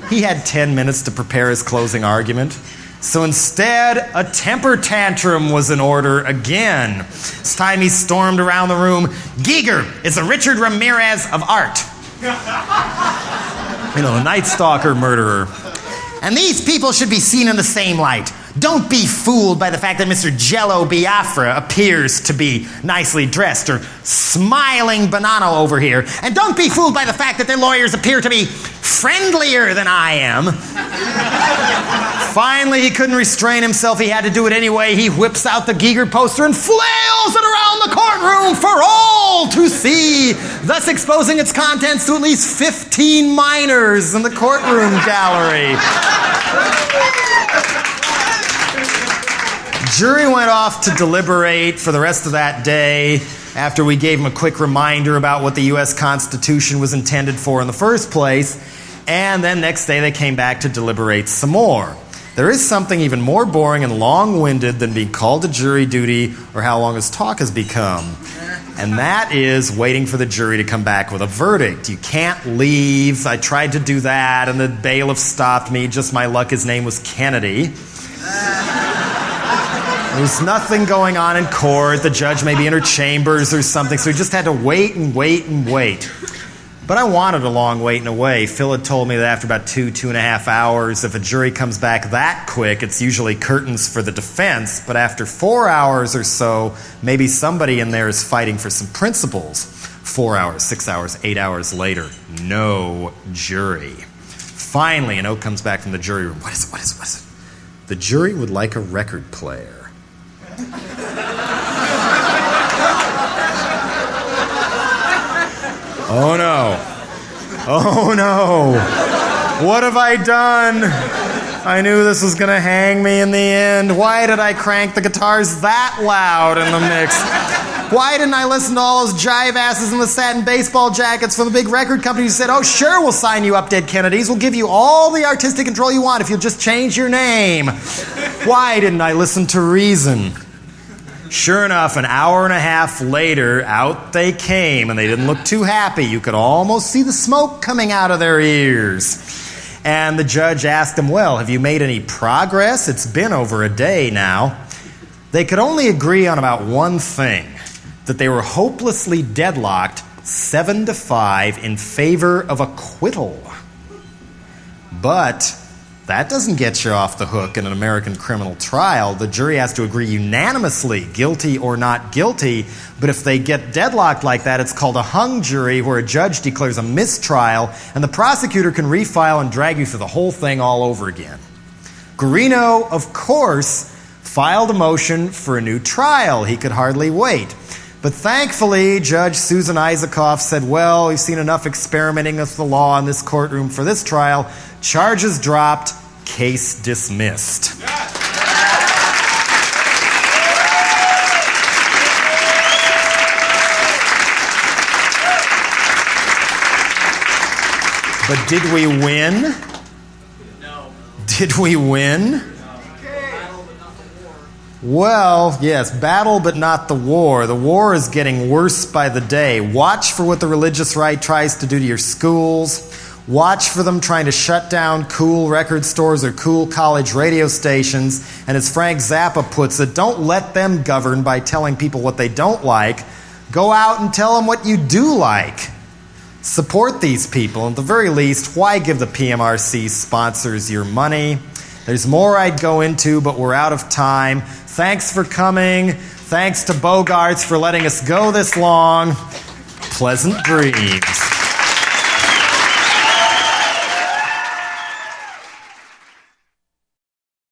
He had 10 minutes to prepare his closing argument. So instead, a temper tantrum was in order again. This time he stormed around the room. Giger is a Richard Ramirez of art. You know, the Night Stalker murderer. And these people should be seen in the same light. Don't be fooled by the fact that Mr. Jello Biafra appears to be nicely dressed or smiling banana over here. And don't be fooled by the fact that their lawyers appear to be friendlier than I am. Finally, he couldn't restrain himself. He had to do it anyway. He whips out the Giger poster and flails it around the courtroom for all to see, thus exposing its contents to at least 15 minors in the courtroom gallery. Jury went off to deliberate for the rest of that day after we gave them a quick reminder about what the U.S. Constitution was intended for in the first place, and then next day they came back to deliberate some more. There is something even more boring and long-winded than being called to jury duty or how long his talk has become, and that is waiting for the jury to come back with a verdict. You can't leave. I tried to do that, and the bailiff stopped me. Just my luck, his name was Kennedy. There's nothing going on in court. The judge may be in her chambers or something, so we just had to wait and wait and wait. But I wanted a long wait and a way. Phil had told me that after about 2.5 hours, if a jury comes back that quick, it's usually curtains for the defense. But after 4 hours or so, maybe somebody in there is fighting for some principles. 4 hours, 6 hours, 8 hours later, no jury. Finally, a note comes back from the jury room. What is it? The jury would like a record player. Oh no. What have I done? I knew this was going to hang me in the end. Why did I crank the guitars that loud in the mix? Why didn't I listen to all those jive asses in the satin baseball jackets from the big record companies who said, oh sure, we'll sign you up, Dead Kennedys. We'll give you all the artistic control you want if you'll just change your name. Why didn't I listen to reason? Sure enough, an hour and a half later, out they came, and they didn't look too happy. You could almost see the smoke coming out of their ears. And the judge asked them, well, have you made any progress? It's been over a day now. They could only agree on about one thing, that they were hopelessly deadlocked 7-5 in favor of acquittal. But that doesn't get you off the hook in an American criminal trial. The jury has to agree unanimously, guilty or not guilty. But if they get deadlocked like that, it's called a hung jury, where a judge declares a mistrial, and the prosecutor can refile and drag you through the whole thing all over again. Guarino, of course, filed a motion for a new trial. He could hardly wait. But thankfully, Judge Susan Isakoff said, well, we've seen enough experimenting with the law in this courtroom for this trial. Charges dropped, case dismissed. But did we win? No. Did we win? Well, yes, battle but not the war. The war is getting worse by the day. Watch for what the religious right tries to do to your schools. Watch for them trying to shut down cool record stores or cool college radio stations. And as Frank Zappa puts it, don't let them govern by telling people what they don't like. Go out and tell them what you do like. Support these people. At the very least, why give the PMRC sponsors your money? There's more I'd go into, but we're out of time. Thanks for coming. Thanks to Bogarts for letting us go this long. Pleasant dreams.